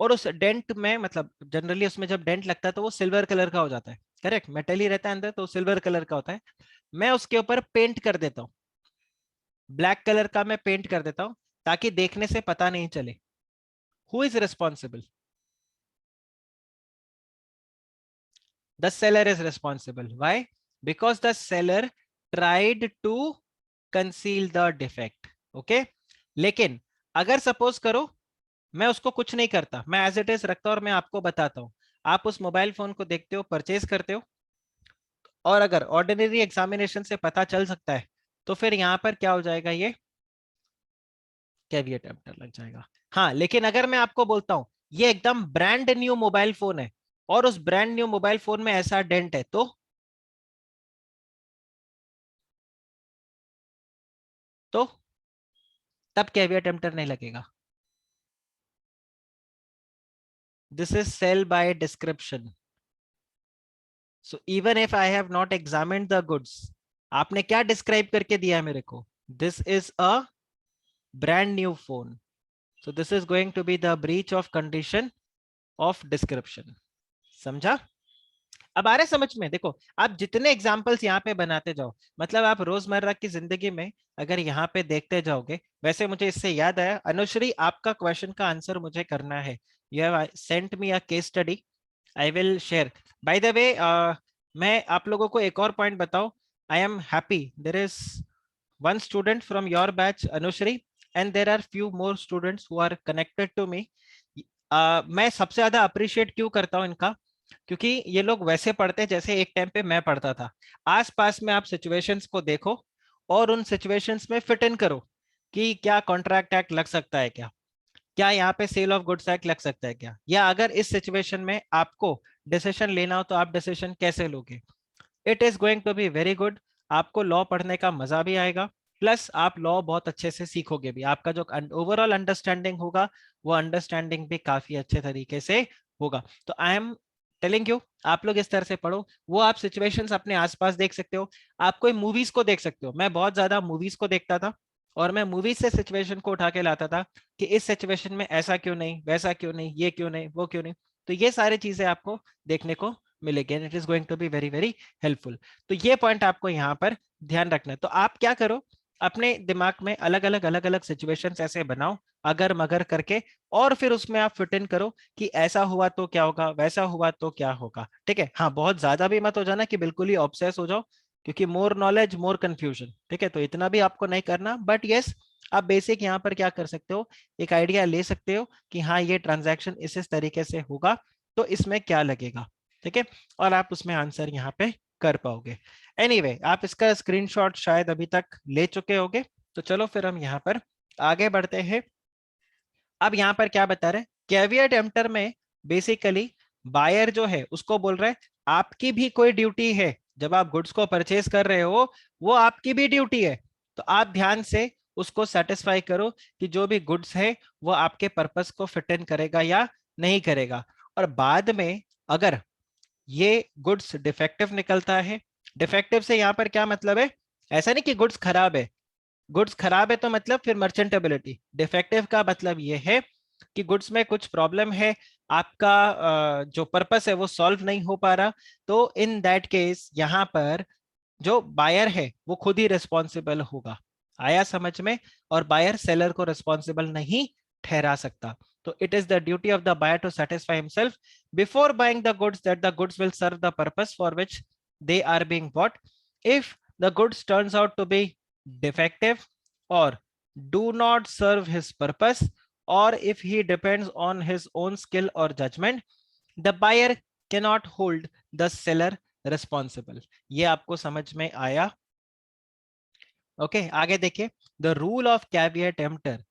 और उस डेंट में मतलब जनरली उसमें जब डेंट लगता है तो वो सिल्वर कलर का हो जाता है, करेक्ट? मेटल ही रहता है अंदर तो सिल्वर कलर का होता है। मैं उसके ऊपर पेंट कर देता हूँ, ब्लैक कलर का मैं पेंट कर देता हूँ ताकि देखने से पता नहीं चले। Who is responsible? The seller is responsible. Why? Because the seller tried to conceal the defect. Okay, लेकिन अगर सपोज करो मैं उसको कुछ नहीं करता, मैं एज इट इज रखता हूं और मैं आपको बताता हूं, आप उस मोबाइल फोन को देखते हो, परचेज करते हो, और अगर ऑर्डिनरी एग्जामिनेशन से पता चल सकता है तो फिर यहां पर क्या हो जाएगा? ये कैविएट एम्प्टर लग जाएगा। हाँ, लेकिन अगर मैं आपको बोलता हूं ये एकदम ब्रांड न्यू मोबाइल फोन है और उस ब्रांड न्यू मोबाइल फोन में ऐसा डेंट है, तो तब कैविएट एम्प्टर नहीं लगेगा। This is sale by description. So even if I have not examined the goods, आपने क्या डिस्क्राइब करके दिया है मेरे को? This is a brand new phone, so this is going to be the breach of condition of description। समझा? अब आ रहा है समझ में? देखो आप जितने एग्जाम्पल्स यहाँ पे बनाते जाओ, मतलब आप रोजमर्रा की जिंदगी में अगर यहाँ पे देखते जाओगे। वैसे मुझे इससे याद आया, अनुश्री आपका क्वेश्चन का आंसर मुझे करना है। You have sent me a case study, I will share. By the way मैं आप लोगों को एक और पॉइंट बताऊं, I am happy there is one student from your batch, Anushri, and there are few more students who are connected to me। मैं सबसे ज्यादा अप्रिशिएट क्यों करता हूँ इनका? क्योंकि ये लोग वैसे पढ़ते हैं जैसे एक टाइम पे मैं पढ़ता था। आसपास में आप सिचुएशंस को देखो और उन सिचुएशंस में फिट इन करो कि क्या कॉन्ट्रैक्ट एक्ट लग सकता है क्या। क्या यहाँ पे सेल ऑफ गुड्स एक्ट लग सकता है क्या? या अगर इस सिचुएशन में आपको डिसीजन लेना हो तो आप डिसीजन कैसे लोगे? It is going to be very good. आपको लॉ पढ़ने का मजा भी आएगा, प्लस आप लॉ बहुत अच्छे से सीखोगे भी। आपका जो ओवरऑल अंडरस्टैंडिंग होगा वो अंडरस्टैंडिंग भी काफी अच्छे तरीके से होगा। तो आई एम टेलिंग यू, आप लोग इस तरह से पढ़ो। वो आप सिचुएशंस अपने आसपास देख सकते हो, आप कोई मूवीज को देख सकते हो। मैं बहुत ज्यादा मूवीज को देखता था और मैं मूवीज से सिचुएशन को उठा के लाता था कि इस सिचुएशन में ऐसा क्यों नहीं, वैसा क्यों नहीं, ये क्यों नहीं, वो क्यों नहीं। तो ये सारी चीजें आपको देखने को मिलेगी and it is going to be very very helpful. तो ये पॉइंट आपको यहाँ पर ध्यान रखना है। तो आप क्या करो, अपने दिमाग में अलग अलग सिचुएशंस ऐसे बनाओ अगर मगर करके, और फिर उसमें आप फिट इन करो कि ऐसा हुआ तो क्या होगा, वैसा हुआ तो क्या होगा। ठीक है, हाँ बहुत ज्यादा भी मत हो जाना कि बिल्कुल ही ऑब्सेस हो जाओ, क्योंकि मोर नॉलेज मोर कंफ्यूजन। ठीक है, तो इतना भी आपको नहीं करना, बट यस आप बेसिक यहाँ पर क्या कर सकते हो, एक आइडिया ले सकते हो कि हाँ ये ट्रांजैक्शन इस तरीके से होगा तो इसमें क्या लगेगा। ठीक है, और आप उसमें आंसर यहाँ पे कर पाओगे। एनीवे आप इसका स्क्रीनशॉट शायद अभी तक ले चुके होगे। तो चलो फिर हम यहाँ पर आगे बढ़ते हैं। अब यहाँ पर क्या बता रहे, कैविएट एम्प्टर में बेसिकली बायर जो है उसको बोल रहे हैं आपकी भी कोई ड्यूटी है, जब आप गुड्स को परचेज कर रहे हो वो आपकी भी ड्यूटी है। तो आप ध्यान से उसको सेटिस्फाई करो कि जो भी गुड्स है वो आपके पर्पस को फिट इन करेगा या नहीं करेगा। और बाद में अगर ये गुड्स डिफेक्टिव निकलता है, डिफेक्टिव से यहाँ पर क्या मतलब है, ऐसा नहीं कि गुड्स खराब है, गुड्स खराब है तो मतलब फिर मर्चेंटेबिलिटी। डिफेक्टिव का मतलब ये है कि गुड्स में कुछ प्रॉब्लम है, आपका जो पर्पस है वो सॉल्व नहीं हो पा रहा। तो इन दैट केस यहाँ पर जो बायर है वो खुद ही रिस्पॉन्सिबल होगा। आया समझ में? और बायर सेलर को रिस्पॉन्सिबल नहीं ठहरा सकता। तो it is the duty of the buyer to satisfy himself before buying the goods that the goods will serve the purpose for which they are being bought. If the goods turns out to be defective or do not serve his purpose, or if he depends on his own skill or judgment, the buyer cannot hold the seller responsible। ये आपको समझ में आया? Okay, आगे देखिए। The rule of caveat emptor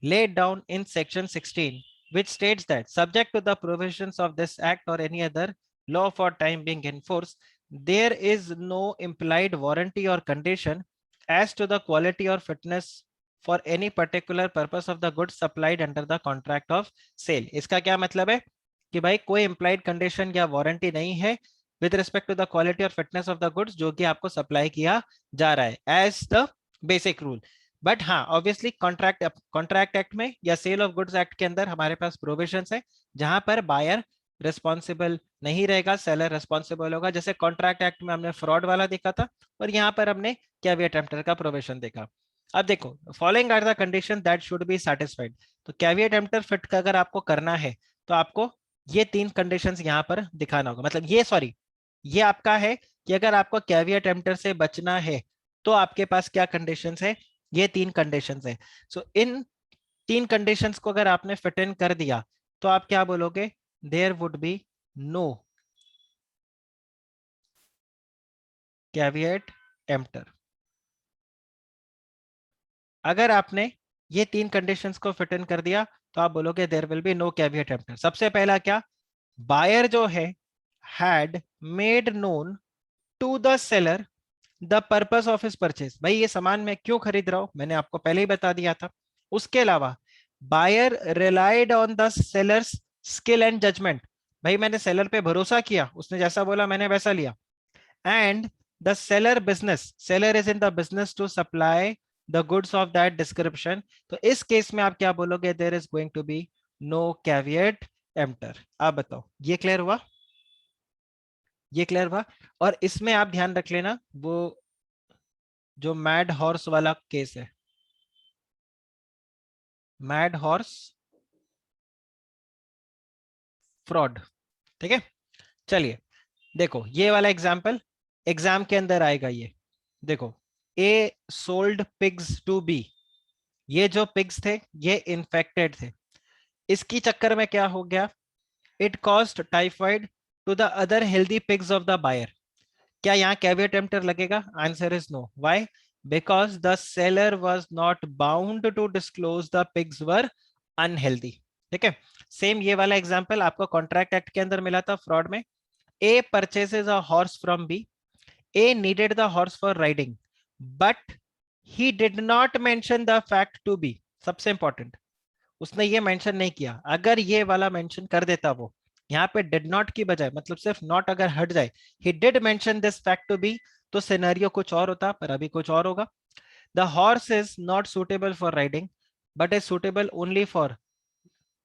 laid down in section 16, which states that subject to the provisions of this act or any other law for time being enforced, there is no implied warranty or condition as to the quality or fitness for any particular purpose of the goods supplied under the contract of sale। इसका क्या मतलब है कि भाई कोई implied condition या warranty नहीं है with respect to the quality or fitness of the goods जो कि आपको सप्लाई किया जा रहा है as the basic rule। But हाँ ऑब्वियसली कॉन्ट्रैक्ट एक्ट में या सेल ऑफ गुड्स एक्ट के अंदर हमारे पास प्रोविजंस है जहां पर बायर रिस्पॉन्सिबल नहीं रहेगा, सेलर रिस्पॉन्सिबल होगा। जैसे कॉन्ट्रैक्ट एक्ट में हमने फ्रॉड वाला देखा था और यहाँ पर हमने कैविएट एम्प्टर का प्रोविजन देखा। अब देखो, following are the condition that should be satisfied. तो कैविएट एम्प्टर फिट का अगर आपको करना है तो आपको ये तीन कंडीशंस यहाँ पर दिखाना होगा। मतलब ये सॉरी, ये आपका है कि अगर आपको कैविएट एम्प्टर से बचना है तो आपके पास क्या कंडीशंस है, ये तीन कंडीशंस है। सो इन तीन कंडीशंस को अगर आपने फिट इन कर दिया तो आप क्या बोलोगे, there would be no caveat emptor. अगर आपने ये तीन कंडीशंस को फिट इन कर दिया तो आप बोलोगे there will be no caveat emptor. सबसे पहला क्या, बायर जो है had made known to the seller the purpose of his purchase. भाई ये सामान मैं क्यों खरीद रहा हूं मैंने आपको पहले ही बता दिया था। उसके अलावा buyer relied on the seller's skill and judgment. भाई मैंने सेलर पे भरोसा किया, उसने जैसा बोला मैंने वैसा लिया। And the seller business, seller is in the business to supply the goods of that description. तो इस केस में आप क्या बोलोगे, there is going to be no caveat emptor. आप बताओ ये क्लियर हुआ? ये क्लियर हुआ? और इसमें आप ध्यान रख लेना वो जो मैड हॉर्स वाला केस है, मैड हॉर्स फ्रॉड। ठीक है, चलिए देखो ये वाला एग्जाम्पल एग्जाम के अंदर आएगा। ये देखो, A sold pigs to B. ये जो पिग्स थे ये इन्फेक्टेड थे, इसकी चक्कर में क्या हो गया, it caused typhoid to the other healthy pigs of the buyer. क्या यहाँ कैविएट एम्प्टर लगेगा? Answer is no. Why? Because the seller was not bound to disclose the pigs were unhealthy. ठीक है, सेम ये वाला एग्जांपल आपको contract act के अंदर मिला था फ्रॉड में। A purchases a horse from B, A needed the horse for riding but he did not mention the fact to B. सबसे इंपॉर्टेंट, उसने ये मेंशन नहीं किया। अगर ये वाला मेंशन कर देता वो, यहाँ पे डिड नॉट की बजाय, मतलब सिर्फ नॉट अगर हट जाए, he did mention this fact to B, तो सिनेरियो कुछ और होता, पर अभी कुछ और होगा। The horse is not suitable for riding but is suitable only for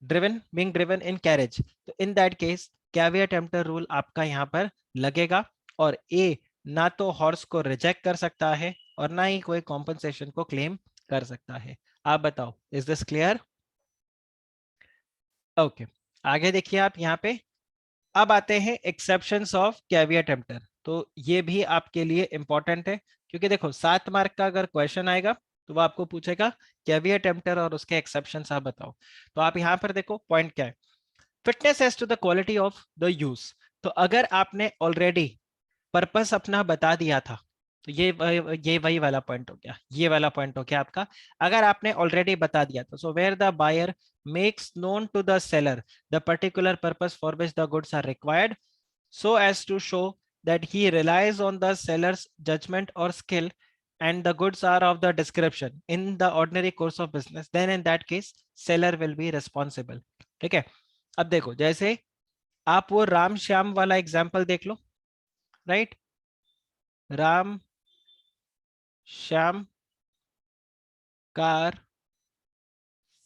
driven, being driven in carriage. तो in that case caveat emptor rule आपका यहाँ पर लगेगा, और ए ना तो हॉर्स को रिजेक्ट कर सकता है और ना ही कोई कॉम्पनसेशन को क्लेम कर सकता है। आप बताओ, इज दिस क्लियर? ओके, आगे देखिए आप यहाँ पे। अब आते हैं एक्सेप्शंस ऑफ कैविएट एम्प्टर। तो ये भी आपके लिए इंपॉर्टेंट है, क्योंकि देखो 7 मार्क का अगर क्वेश्चन आएगा तो वो आपको पूछेगा कैविएट एम्प्टर और उसके एक्सेप्शंस आप बताओ। तो आप यहाँ पर देखो पॉइंट क्या है, fitness as to the quality of the use. तो अगर आपने ऑलरेडी पर्पस अपना बता दिया था, तो ये वही वाला पॉइंट हो गया, ये वाला पॉइंट हो गया आपका। अगर आपने ऑलरेडी बता दिया था, so where the buyer makes known to the seller the particular purpose for which the goods are required so as to show that he relies on the seller's judgment or skill and the goods are of the description in the ordinary course of business, then in that case seller will be responsible। ठीक है, अब देखो जैसे आप वो राम श्याम वाला example देख लो, right, Ram Shyam car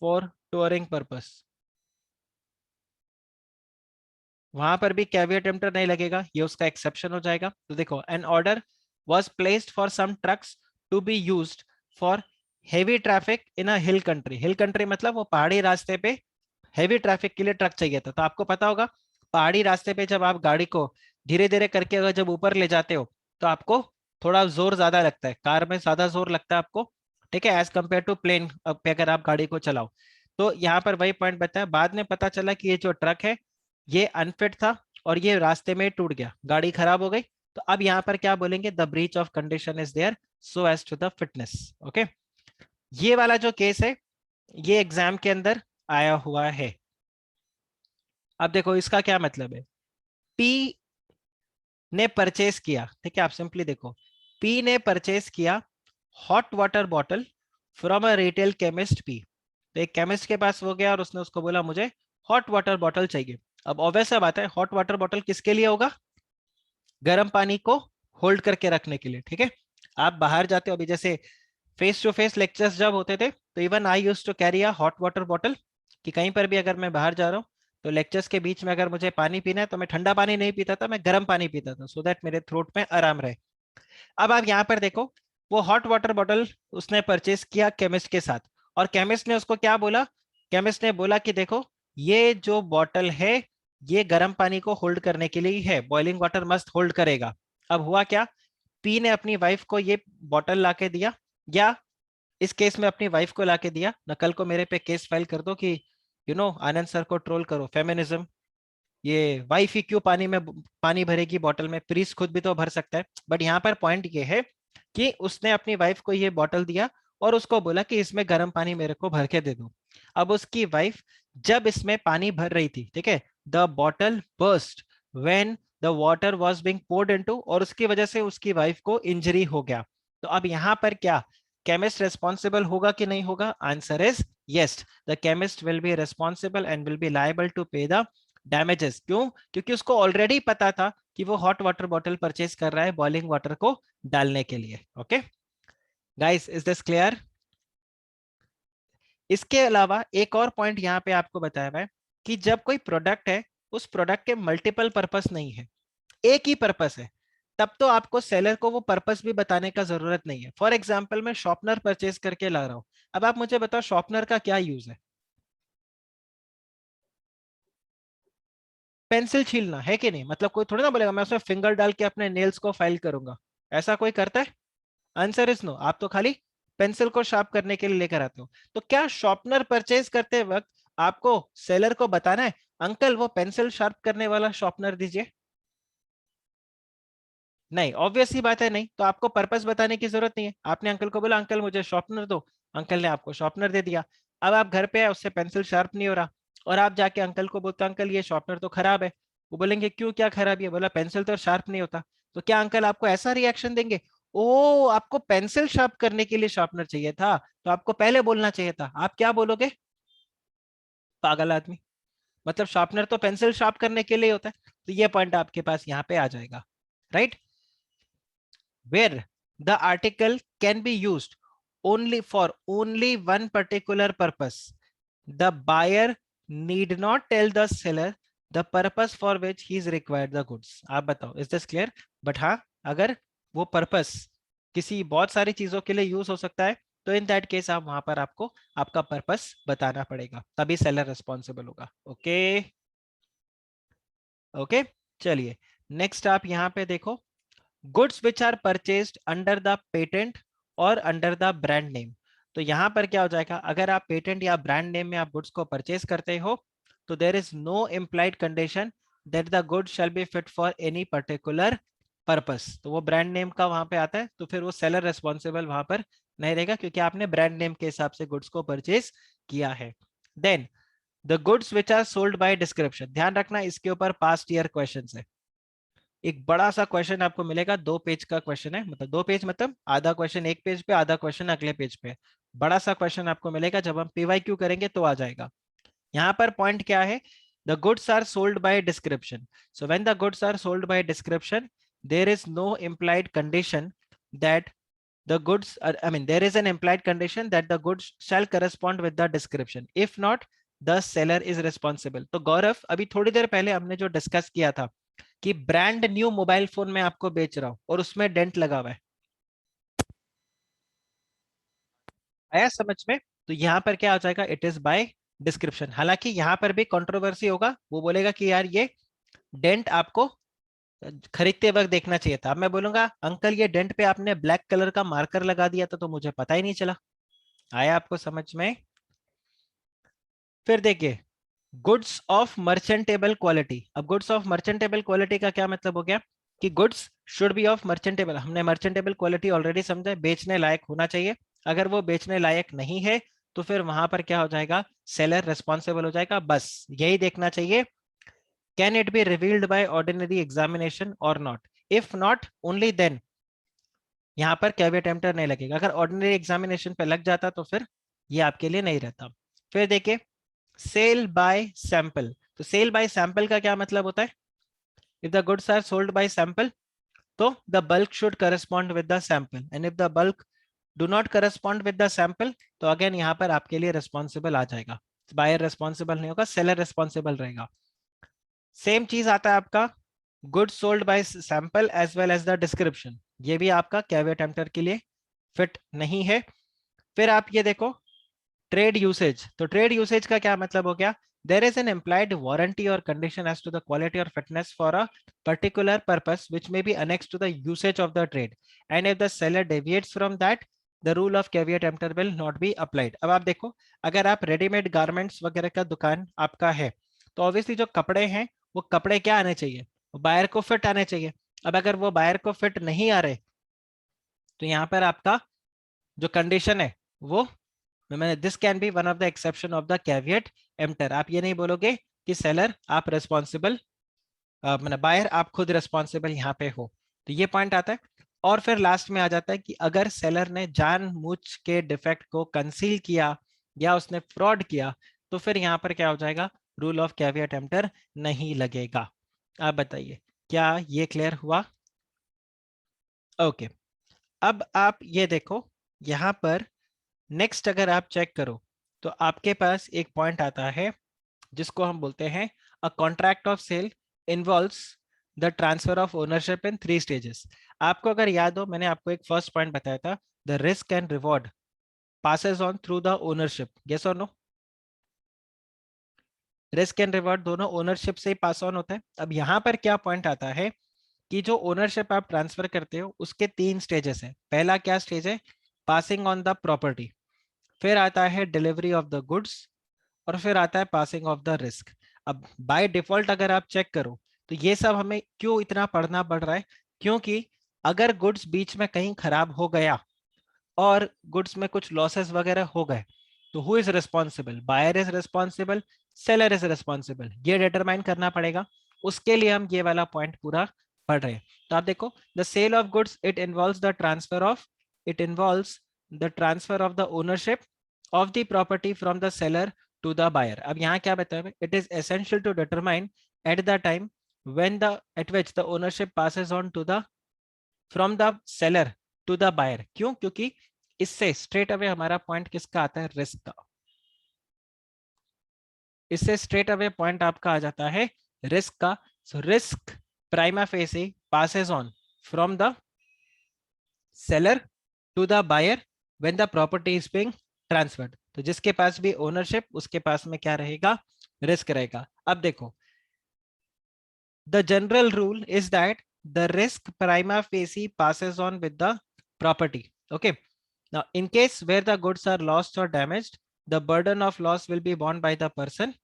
for touring purpose, वहां पर भी कैविएट एम्प्टर नहीं लगेगा, ये उसका एक्सेप्शन हो जाएगा। तो देखो, an order was placed for some trucks to be used for heavy traffic in a hill country. Hill country मतलब वो पहाड़ी रास्ते पे हेवी ट्रैफिक के लिए ट्रक चाहिए था। तो आपको पता होगा पहाड़ी रास्ते पे जब आप गाड़ी को धीरे धीरे करके अगर जब ऊपर ले जाते हो तो आपको थोड़ा जोर ज्यादा लगता है, कार में ज्यादा जोर लगता है आपको, ठीक है, एज कंपेयर टू प्लेन पे अगर आप गाड़ी को चलाओ। तो यहाँ पर वही पॉइंट बताया, बाद में पता चला कि ये जो ट्रक है ये अनफिट था और ये रास्ते में टूट गया, गाड़ी खराब हो गई। तो अब यहाँ पर क्या बोलेंगे, the breach of condition is there so as to the fitness. Okay, ये वाला जो केस है ये एग्जाम के अंदर आया हुआ है। अब देखो इसका क्या मतलब है, पी ने परचेस किया, ठीक है, आप सिंपली देखो, पी ने परचेस किया hot water bottle from a retail chemist P. तो एक केमिस्ट के पास वो गया और उसने उसको बोला मुझे हॉट वाटर बॉटल चाहिए। अब ऑब्वियस बात है, हॉट वाटर बॉटल किसके लिए होगा, गर्म पानी को होल्ड करके रखने के लिए। ठीक है, आप बाहर जाते हो, अभी जैसे फेस टू फेस लेक्चर्स जब होते थे तो even I use to carry a hot water bottle, कि कहीं पर भी अगर मैं बाहर जा रहा हूँ तो लेक्चर्स के बीच में अगर मुझे पानी पीना है तो मैं ठंडा पानी नहीं पीता था, मैं गर्म पानी पीता था, सो दैट मेरे थ्रोट में आराम रहे। अब आप यहाँ पर देखो, वो हॉट वाटर बॉटल उसने परचेस किया केमिस्ट के साथ, और केमिस्ट ने उसको क्या बोला, केमिस्ट ने बोला कि देखो ये जो बॉटल है ये गर्म पानी को होल्ड करने के लिए ही है, बॉइलिंग वाटर मस्ट होल्ड करेगा। अब हुआ क्या, पी ने अपनी वाइफ को ये बॉटल लाके दिया, या इस केस में अपनी वाइफ को लाके दिया, नकल को मेरे पे केस फाइल कर दो कि आनंद सर को ट्रोल करो, फेमिनिज्म, ये वाइफ ही क्यों पानी भरेगी बॉटल में, प्रीस खुद भी तो भर सकता है। बट यहाँ पर पॉइंट ये है कि उसने अपनी वाइफ को ये बॉटल दिया और उसको बोला कि इसमें गर्म पानी मेरे को भर के दे दो। अब उसकी वाइफ जब इसमें पानी भर रही थी, ठीक है, the bottle burst when the water was being poured into, और उसकी वजह से उसकी वाइफ को इंजरी हो गया। तो अब यहाँ पर क्या केमिस्ट रेस्पॉन्सिबल होगा कि नहीं होगा, answer is yes, the chemist will be responsible and will be liable to pay the damages. क्यों, क्योंकि उसको ऑलरेडी पता था कि वो हॉट वाटर बॉटल परचेज कर रहा है बॉइलिंग वाटर को डालने के लिए। Okay guys, is this clear? इसके अलावा एक और पॉइंट यहाँ पे आपको बताया है कि जब कोई प्रोडक्ट है, उस प्रोडक्ट के मल्टीपल पर्पस नहीं है, एक ही पर्पस है, तब तो आपको सेलर को वो पर्पस भी बताने का जरूरत नहीं है। फॉर एग्जाम्पल मैं शॉर्पनर परचेज करके ला रहा हूं, अब आप मुझे बताओ शॉर्पनर का क्या यूज है, पेंसिल छीलना है कि नहीं, मतलब कोई थोड़ी ना बोलेगा मैं उसमें फिंगर डाल के अपने नेल्स को फाइल करूंगा, ऐसा कोई करता है? आंसर इज नो, आप तो खाली पेंसिल को शार्प करने के लिए लेकर आते हो। तो क्या शॉर्पनर परचेज करते वक्त आपको सेलर को बताना है अंकल वो पेंसिल शार्प करने वाला शॉर्पनर दीजिए? नहीं, ऑब्वियस ही बात है, नहीं तो आपको पर्पस बताने की जरूरत नहीं है। आपने अंकल को बोला अंकल मुझे शॉर्पनर दो, अंकल ने आपको शॉर्पनर दे दिया। अब आप घर पे है, उससे पेंसिल शार्प नहीं हो रहा, और आप जाके अंकल को बोलते अंकल ये शार्पनर तो खराब है। वो बोलेंगे क्यों, क्या खराबी है? बोला पेंसिल तो शार्प नहीं होता। तो क्या अंकल आपको ऐसा रिएक्शन देंगे, ओ आपको पेंसिल शार्प करने के लिए शार्पनर चाहिए था, तो आपको पहले बोलना चाहिए था? आप क्या बोलोगे? पागल आदमी। मतलब शार्पनर तो पेंसिल शार्प करने के लिए होता है। तो ये पॉइंट आपके पास यहाँ पे आ जाएगा, right. Where the article can be used only for only one particular purpose, the buyer need not tell the seller the purpose for which he is required the goods. आप बताओ, is this clear? But हाँ, अगर वो purpose किसी बहुत सारी चीजों के लिए यूज हो सकता है, तो इन दैट केस आप वहां पर आपको आपका पर्पस बताना पड़ेगा, तभी सेलर रिस्पॉन्सिबल होगा। ओके ओके, चलिए नेक्स्ट आप यहाँ पे देखो, goods which are purchased under the patent और अंडर द ब्रांड नेम। तो यहां पर क्या हो जाएगा, अगर आप पेटेंट या ब्रांड नेम में आप गुड्स को परचेज करते हो, तो there is no implied condition that the good shall be fit for any particular purpose. तो वो ब्रांड नेम का वहां पे आता है, तो फिर वो सेलर रेस्पॉन्सिबल वहां पर नहीं रहेगा, क्योंकि आपने ब्रांड नेम के हिसाब से गुड्स को परचेज किया है। Then the goods which are sold by description, ध्यान रखना इसके ऊपर पास्ट ईयर क्वेश्चन है। एक बड़ा सा क्वेश्चन आपको मिलेगा, 2 पेज का क्वेश्चन है, मतलब 2 पेज मतलब आधा क्वेश्चन एक पेज पे, आधा क्वेश्चन अगले पेज पे। बड़ा सा क्वेश्चन आपको मिलेगा, जब हम पीवाईक्यू करेंगे तो आ जाएगा। यहाँ पर पॉइंट क्या है, the goods are sold by description. So when the goods are sold by description, there is no implied condition that the goods I mean there is an implied condition that the goods shall correspond with the description. If not, the seller is responsible. तो गौरव, अभी थोड़ी देर पहले हमने जो discuss किया था कि brand new mobile phone में आपको बेच रहा हूं और उसमें डेंट लगा हुआ है, आया समझ में? तो यहाँ पर क्या हो जाएगा, इट इज बाय डिस्क्रिप्शन। हालांकि यहाँ पर भी कंट्रोवर्सी होगा, वो बोलेगा कि यार ये डेंट आपको खरीदते वक्त देखना चाहिए था। अब मैं बोलूंगा अंकल ये डेंट पे आपने ब्लैक कलर का मार्कर लगा दिया था, तो मुझे पता ही नहीं चला। आया आपको समझ में? फिर देखिए, गुड्स ऑफ मर्चेंटेबल क्वालिटी। अब गुड्स ऑफ मर्चेंटेबल क्वालिटी का क्या मतलब हो गया, कि गुड्स शुड बी ऑफ मर्चेंटेबल। हमने मर्चेंटेबल क्वालिटी ऑलरेडी समझा है, बेचने लायक होना चाहिए। अगर वो बेचने लायक नहीं है, तो फिर वहां पर क्या हो जाएगा, सेलर रिस्पॉन्सिबल हो जाएगा। बस यही देखना चाहिए, can it be revealed by ordinary examination और not. If not, only then यहाँ पर कैविएट एम्प्टर नहीं लगेगा। अगर ऑर्डिनरी एग्जामिनेशन पे लग जाता तो फिर ये आपके लिए नहीं रहता। फिर देखिए, सेल बाय सैंपल। तो सेल बाय सैंपल का क्या मतलब होता है, if the goods are sold by sample, तो the bulk should correspond with the sample, and if the bulk do not correspond with the sample, तो अगेन यहाँ पर आपके लिए रिस्पॉन्सिबल आ जाएगा। बायर रिस्पॉन्सिबल नहीं होगा, सेलर रिस्पॉन्सिबल रहेगा। सेम चीज आता है आपका goods sold by sample as well as the description, ये भी आपका कैविएट एम्प्टर के लिए फिट नहीं है। फिर आप ये देखो, ट्रेड यूसेज। तो ट्रेड यूसेज का क्या मतलब हो गया, there is an implied warranty or condition as to the quality or fitness for a particular purpose which may be annexed to the usage of the trade, and if the seller deviates from that, the rule of caveat emptor will not be applied. अब आप देखो, अगर आप readymade garments वगैरह का दुकान आपका है, तो ऑब्वियसली जो कपड़े हैं वो कपड़े क्या आने चाहिए, बायर को फिट आने चाहिए। अब अगर वो बायर को फिट नहीं आ रहे, तो यहाँ पर आपका जो कंडीशन है वो, मैंने this can be one of the exception of the caveat emptor. आप ये नहीं बोलोगे कि सेलर आप रिस्पॉन्सिबल, मतलब बायर आप खुद रिस्पॉन्सिबल यहाँ पे हो। तो ये पॉइंट आता है। और फिर लास्ट में आ जाता है कि अगर सेलर ने जानबूझ के डिफेक्ट को कंसील किया या उसने फ्रॉड किया, तो फिर यहाँ पर क्या हो जाएगा, रूल ऑफ कैविएट एम्प्टर नहीं लगेगा। आप बताइए, क्या ये क्लियर हुआ? ओके, अब आप ये देखो, यहाँ पर नेक्स्ट अगर आप चेक करो, तो आपके पास एक पॉइंट आता है जिसको हम बोलते हैं a contract of sale involves the transfer of ownership in 3 stages. आपको अगर याद हो, मैंने आपको एक फर्स्ट पॉइंट बताया था, the risk and reward passes on through the ownership, yes और नो? रिस्क एंड रिवॉर्ड दोनों ओनरशिप से ही पास ऑन होता है। अब यहाँ पर क्या पॉइंट आता है कि जो ओनरशिप आप ट्रांसफर करते हो उसके 3 स्टेजेस है। पहला क्या स्टेज है, पासिंग ऑन द प्रॉपर्टी, फिर आता है डिलीवरी ऑफ द गुड्स, और फिर आता है पासिंग ऑफ द रिस्क। अब बाय डिफॉल्ट अगर आप चेक करो, तो ये सब हमें क्यों इतना पढ़ना पड़ रहा है, क्योंकि अगर गुड्स बीच में कहीं खराब हो गया और गुड्स में कुछ लॉसेस वगैरह हो गए, तो who is responsible, buyer is responsible, seller is responsible, ये डिटरमाइन करना पड़ेगा। उसके लिए हम ये वाला पॉइंट पूरा पढ़ रहे हैं। तो आप देखो, the sale of goods it involves the transfer of, it involves the transfer of the ownership of the property from the seller to the buyer. अब यहाँ क्या बताया, it is essential to determine at the time when the at which the ownership passes on to the from the seller to the buyer। क्यों? क्योंकि इससे straight away हमारा point किसका आता है, रिस्क का। इससे स्ट्रेट अवे पॉइंट आपका आ जाता है रिस्क का। So risk prima facie passes on from the seller to the buyer when the property is being transferred। तो जिसके पास भी ओनरशिप उसके पास में क्या रहेगा, रिस्क रहेगा। अब देखो, the general rule is that the risk prima facie passes on with the property। Okay, now in case where the goods are lost or damaged, the burden of loss will be borne by the person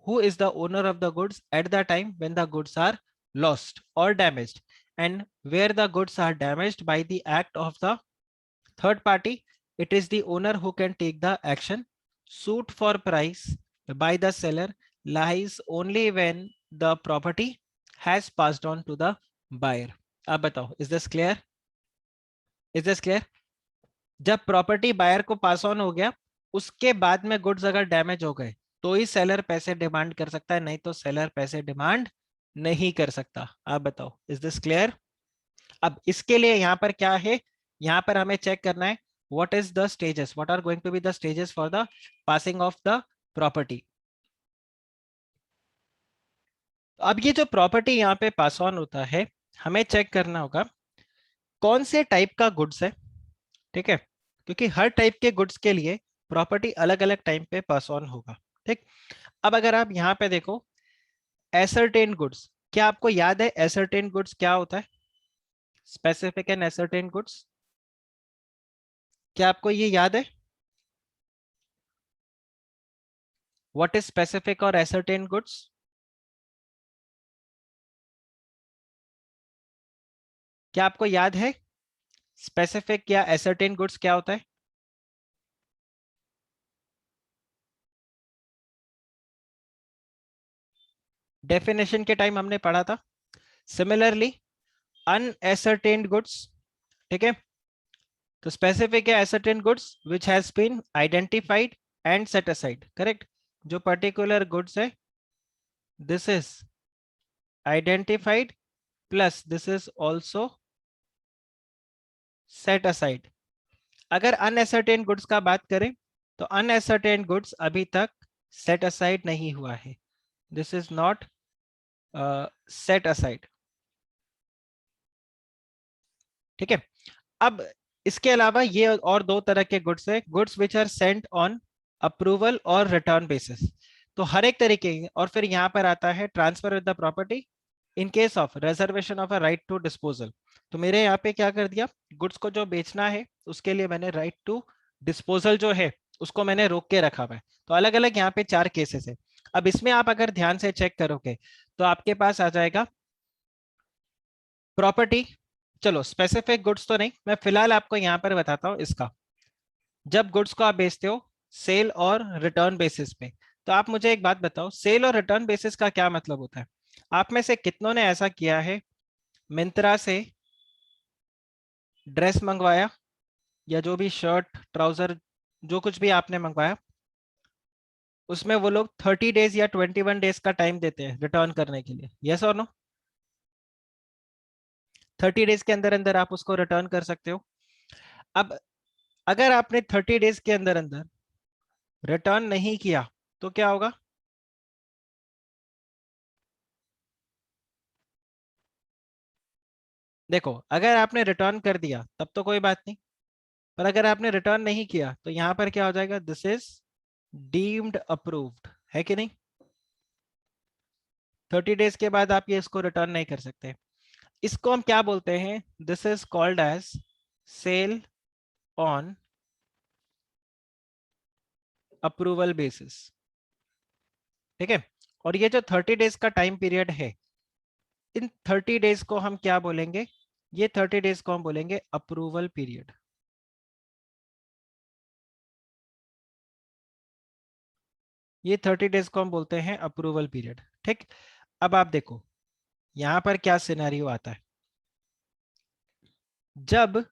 who is the owner of the goods at the time when the goods are lost or damaged, and where the goods are damaged by the act of the third party, it is the owner who can take the action। Suit for price by the seller lies only when the property has passed on to the buyer। अब बताओ, is this clear? Is this clear? जब property buyer को pass on हो गया, उसके बाद में goods अगर डैमेज हो गए तो ही सेलर पैसे डिमांड कर सकता है, नहीं तो सेलर पैसे डिमांड नहीं कर सकता। आप बताओ, इज दिस क्लियर? अब इसके लिए यहाँ पर क्या है, यहाँ पर हमें चेक करना है what is the stages, what are going to B the stages for the passing of the property. अब ये जो प्रॉपर्टी यहाँ पे पास ऑन होता है, हमें चेक करना होगा कौन से टाइप का गुड्स है। ठीक है, क्योंकि हर टाइप के गुड्स के लिए प्रॉपर्टी अलग अलग टाइम पे पास ऑन होगा। ठीक, अब अगर आप यहाँ पे देखो एसर्टेन गुड्स, क्या आपको याद है एसर्टेन गुड्स क्या होता है? स्पेसिफिक एंड एसर्टेन गुड्स, क्या आपको ये याद है? व्हाट इज स्पेसिफिक और एसर्टेन गुड्स? क्या आपको याद है स्पेसिफिक या एसर्टेन गुड्स क्या होता है? डेफिनेशन के टाइम हमने पढ़ा था। सिमिलरली अनएसर्टेन्ड गुड्स, ठीक है, तो स्पेसिफिक है ascertained goods which has been identified and set aside. Correct, जो पर्टिकुलर गुड्स है this is identified plus this is also set aside. अगर अनएसर्टेन गुड्स का बात करें तो अनएसर्टेन गुड्स अभी तक सेट असाइड नहीं हुआ है, this is not set aside. ठीक है, अब इसके अलावा ये और दो तरह के गुड्स है, goods which are sent on approval और रिटर्न बेसिस। तो हर एक तरीके के, और फिर यहाँ पर आता है transfer with the property in case of reservation of a right to disposal. तो मेरे यहाँ पे क्या कर दिया, गुड्स को जो बेचना है उसके लिए मैंने राइट टू डिस्पोजल जो है उसको मैंने रोक के रखा हुआ है। तो अलग अलग यहाँ पे 4 केसेस है। अब इसमें आप अगर ध्यान से चेक करोगे तो आपके पास आ जाएगा प्रॉपर्टी। चलो स्पेसिफिक गुड्स तो नहीं, मैं फिलहाल आपको यहाँ पर बताता हूँ इसका। जब गुड्स को आप बेचते हो सेल और रिटर्न बेसिस पे, तो आप मुझे एक बात बताओ, सेल और रिटर्न बेसिस का क्या मतलब होता है? आप में से कितनों ने ऐसा किया है, मिंत्रा से ड्रेस मंगवाया या जो भी शर्ट ट्राउजर जो कुछ भी आपने मंगवाया, उसमें वो लोग 30 डेज या 21 डेज का टाइम देते हैं रिटर्न करने के लिए, यस और नो? 30 डेज के अंदर अंदर आप उसको रिटर्न कर सकते हो। अब अगर आपने 30 डेज के अंदर अंदर रिटर्न नहीं किया तो क्या होगा? देखो, अगर आपने रिटर्न कर दिया तब तो कोई बात नहीं, पर अगर आपने रिटर्न नहीं किया तो यहां पर क्या हो जाएगा, दिस इज डीम्ड अप्रूव्ड, है कि नहीं? 30 डेज के बाद आप ये इसको रिटर्न नहीं कर सकते। इसको हम क्या बोलते हैं, this is called as sale on approval basis. ठीक है, और ये जो 30 डेज का टाइम पीरियड है, इन 30 डेज को हम क्या बोलेंगे, ये 30 डेज को हम बोलेंगे अप्रूवल पीरियड। ये 30 डेज को हम बोलते हैं अप्रूवल पीरियड। ठीक, अब आप देखो यहां पर क्या सिनेरियो आता है। जब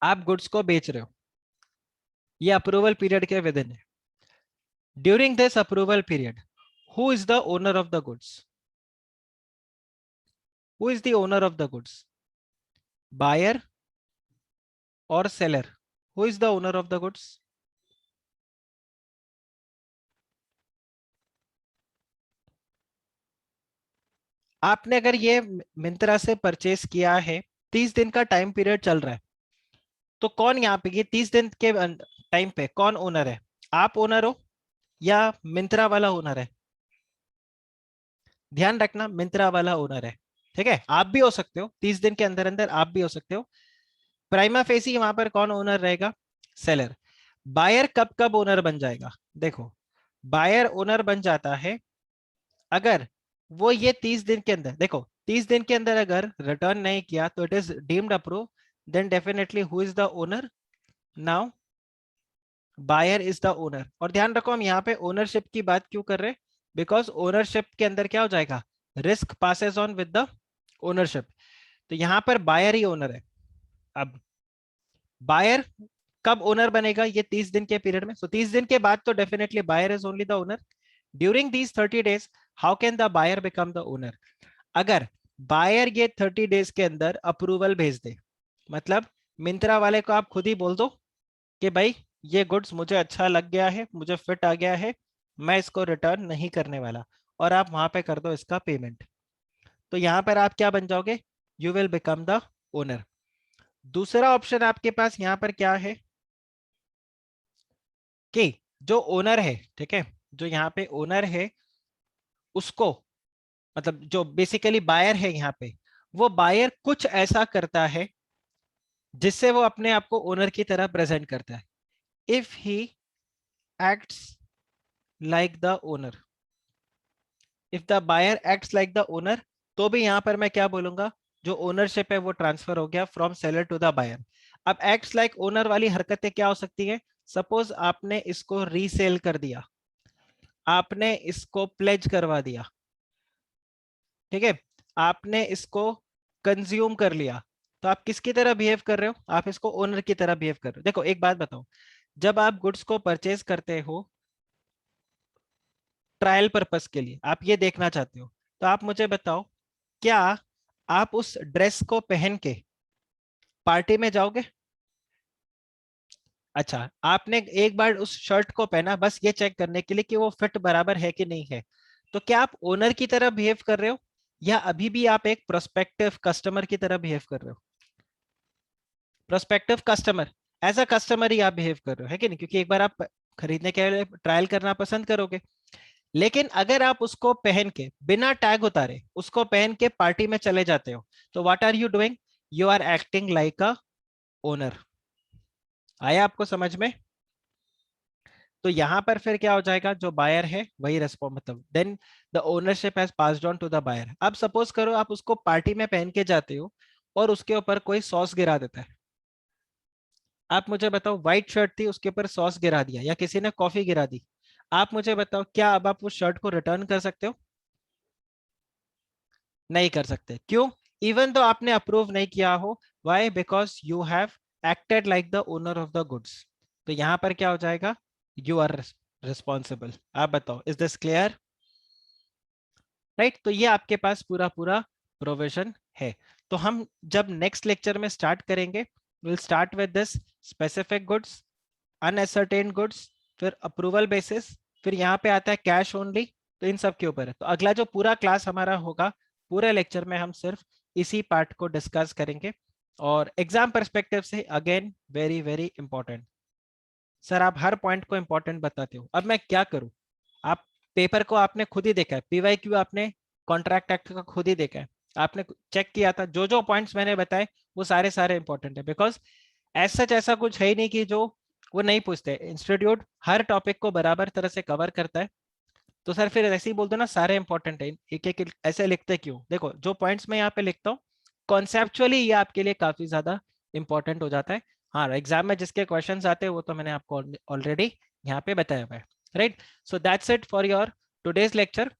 आप गुड्स को बेच रहे हो, ये अप्रूवल पीरियड के विद इन है। During this approval period, who is the owner of the goods? Who is the owner of the goods? Buyer और seller? Who is the owner of the goods? आपने अगर ये मिंत्रा से purchase किया है, 30 दिन का टाइम पीरियड चल रहा है, तो कौन यहाँ पे, ये 30 दिन के टाइम पे कौन ओनर है? आप ओनर हो या मिंत्रा वाला ओनर है? ध्यान रखना, मिंत्रा वाला ओनर है। ठीक है, आप भी हो सकते हो 30 दिन के अंदर अंदर, आप भी हो सकते हो। प्राइमा फेसी वहां पर कौन ओनर रहेगा? सेलर। बायर कब कब ओनर बन जाएगा? देखो, बायर ओनर बन जाता है अगर वो ये 30 दिन के अंदर, देखो 30 दिन के अंदर अगर रिटर्न नहीं किया तो it is deemed approve, then definitely who is the owner? Now buyer is the owner. और ध्यान रखो, हम यहाँ पे ओनरशिप की बात क्यों कर रहे हैं? बिकॉज ओनरशिप के अंदर क्या हो जाएगा? Risk passes on with the ownership. तो यहाँ पर बायर ही ओनर है। अब बायर कब ओनर बनेगा? ये 30 दिन के पीरियड में। सो 30 दिन के बाद तो definitely buyer is only the owner. During these 30 days how can the buyer become the owner? अगर बायर ये 30 डेज के अंदर अप्रूवल भेज दे, मतलब मिंत्रा वाले को आप खुद ही बोल दो कि भाई ये गुड्स मुझे अच्छा लग गया है, मुझे फिट आ गया है, मैं इसको रिटर्न नहीं करने वाला, और आप वहां पे कर दो इसका पेमेंट, तो यहां पर आप क्या बन जाओगे? You will become the owner. दूसरा ऑप्शन आपके पास यहां पर क्या है कि जो ओनर है, ठीक है, जो यहाँ पे ओनर है उसको, मतलब जो बेसिकली बायर है यहाँ पे, वो बायर कुछ ऐसा करता है जिससे वो अपने आप को ओनर की तरह प्रेजेंट करता है। If he acts like the owner, if the buyer acts like the owner, तो भी यहां पर मैं क्या बोलूंगा? जो ओनरशिप है वो ट्रांसफर हो गया from seller to the buyer. अब एक्ट्स लाइक ओनर वाली हरकतें क्या हो सकती है? सपोज आपने इसको रीसेल कर दिया, आपने इसको प्लेज करवा दिया, ठीक है, आपने इसको कंज्यूम कर लिया, तो आप किसकी तरह बिहेव कर रहे हो? आप इसको ओनर की तरह बिहेव कर रहे हो। देखो एक बात बताओ, जब आप गुड्स को परचेज करते हो ट्रायल पर्पस के लिए, आप ये देखना चाहते हो, तो आप मुझे बताओ, क्या आप उस ड्रेस को पहन के पार्टी में जाओगे? अच्छा, आपने एक बार उस शर्ट को पहना बस ये चेक करने के लिए कि वो फिट बराबर है कि नहीं है, तो क्या आप ओनर की तरह बिहेव कर रहे हो या अभी भी आप एक प्रोस्पेक्टिव कस्टमर की तरह बिहेव कर रहे हो? Prospective customer, as a customer ही आप बिहेव कर रहे हो, है कि नहीं? क्योंकि एक बार आप खरीदने के लिए ट्रायल करना पसंद करोगे। लेकिन अगर आप उसको पहन के बिना टैग उतारे उसको पहन के पार्टी में चले जाते हो, तो what are you doing? You are acting like a owner. आया आपको समझ में? तो यहां पर फिर क्या हो जाएगा? जो बायर है वही रेस्पॉन्ड, मतलब then the ownership has passed on to the buyer. अब सपोज करो आप उसको पार्टी में पहन के जाते हो और उसके ऊपर कोई सॉस गिरा देता है। आप मुझे बताओ, व्हाइट शर्ट थी, उसके ऊपर सॉस गिरा दिया या किसी ने कॉफी गिरा दी, आप मुझे बताओ क्या अब आप उस शर्ट को रिटर्न कर सकते हो? नहीं कर सकते। क्यों? इवन तो आपने अप्रूव नहीं किया हो। Why? Because you have acted like the owner of the goods. तो यहां पर क्या हो जाएगा? You are responsible. आप बताओ, इज दिस क्लियर? राइट, तो ये आपके पास पूरा पूरा प्रोविजन है। तो हम जब नेक्स्ट लेक्चर में स्टार्ट करेंगे, will start with this specific goods, unascertained goods, फिर अप्रूवल बेसिस, फिर यहाँ पे आता है कैश ओनली। तो इन सब के ऊपर है। तो अगला जो पूरा क्लास हमारा होगा, पूरे लेक्चर में हम सिर्फ इसी पार्ट को डिस्कस करेंगे। और एग्जाम पर्सपेक्टिव से again very very important. Sir आप हर पॉइंट को इंपॉर्टेंट बताते हो, अब मैं क्या करूं? आप पेपर को आपने खुद ही देखा है, पीवाईक्यू आपने कॉन्ट्रैक्ट एक्ट का खुद ही देखा है, आपने चेक किया था, जो जो पॉइंट्स मैंने बताए वो सारे सारे इंपॉर्टेंट है। बिकॉज ऐसा ऐसा कुछ है ही नहीं कि जो वो नहीं पूछते। इंस्टीट्यूट हर टॉपिक को बराबर तरह से कवर करता है। तो सर फिर ऐसे ही बोल दो ना सारे इंपॉर्टेंट है, एक एक ऐसे लिखते क्यों? देखो जो पॉइंट्स मैं यहाँ पे लिखता हूँ कॉन्सेप्चुअली ये आपके लिए काफी ज्यादा इंपॉर्टेंट हो जाता है। हाँ, एग्जाम में जिसके क्वेश्चंस आते हैं वो तो मैंने आपको ऑलरेडी यहाँ पे बताया हुआ है। Right? So that's it for your today's lecture.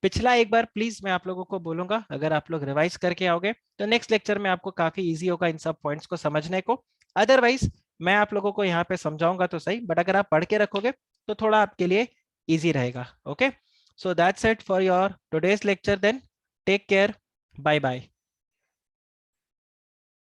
पिछला एक बार प्लीज मैं आप लोगों को बोलूंगा, अगर आप लोग रिवाइज करके आओगे तो नेक्स्ट लेक्चर में आपको काफी इजी होगा इन सब पॉइंट्स को समझने को। अदरवाइज मैं आप लोगों को यहाँ पे समझाऊंगा तो सही, बट अगर आप पढ़ के रखोगे तो थोड़ा आपके लिए इजी रहेगा। Okay, so that's it for your today's lecture then, take care, bye bye.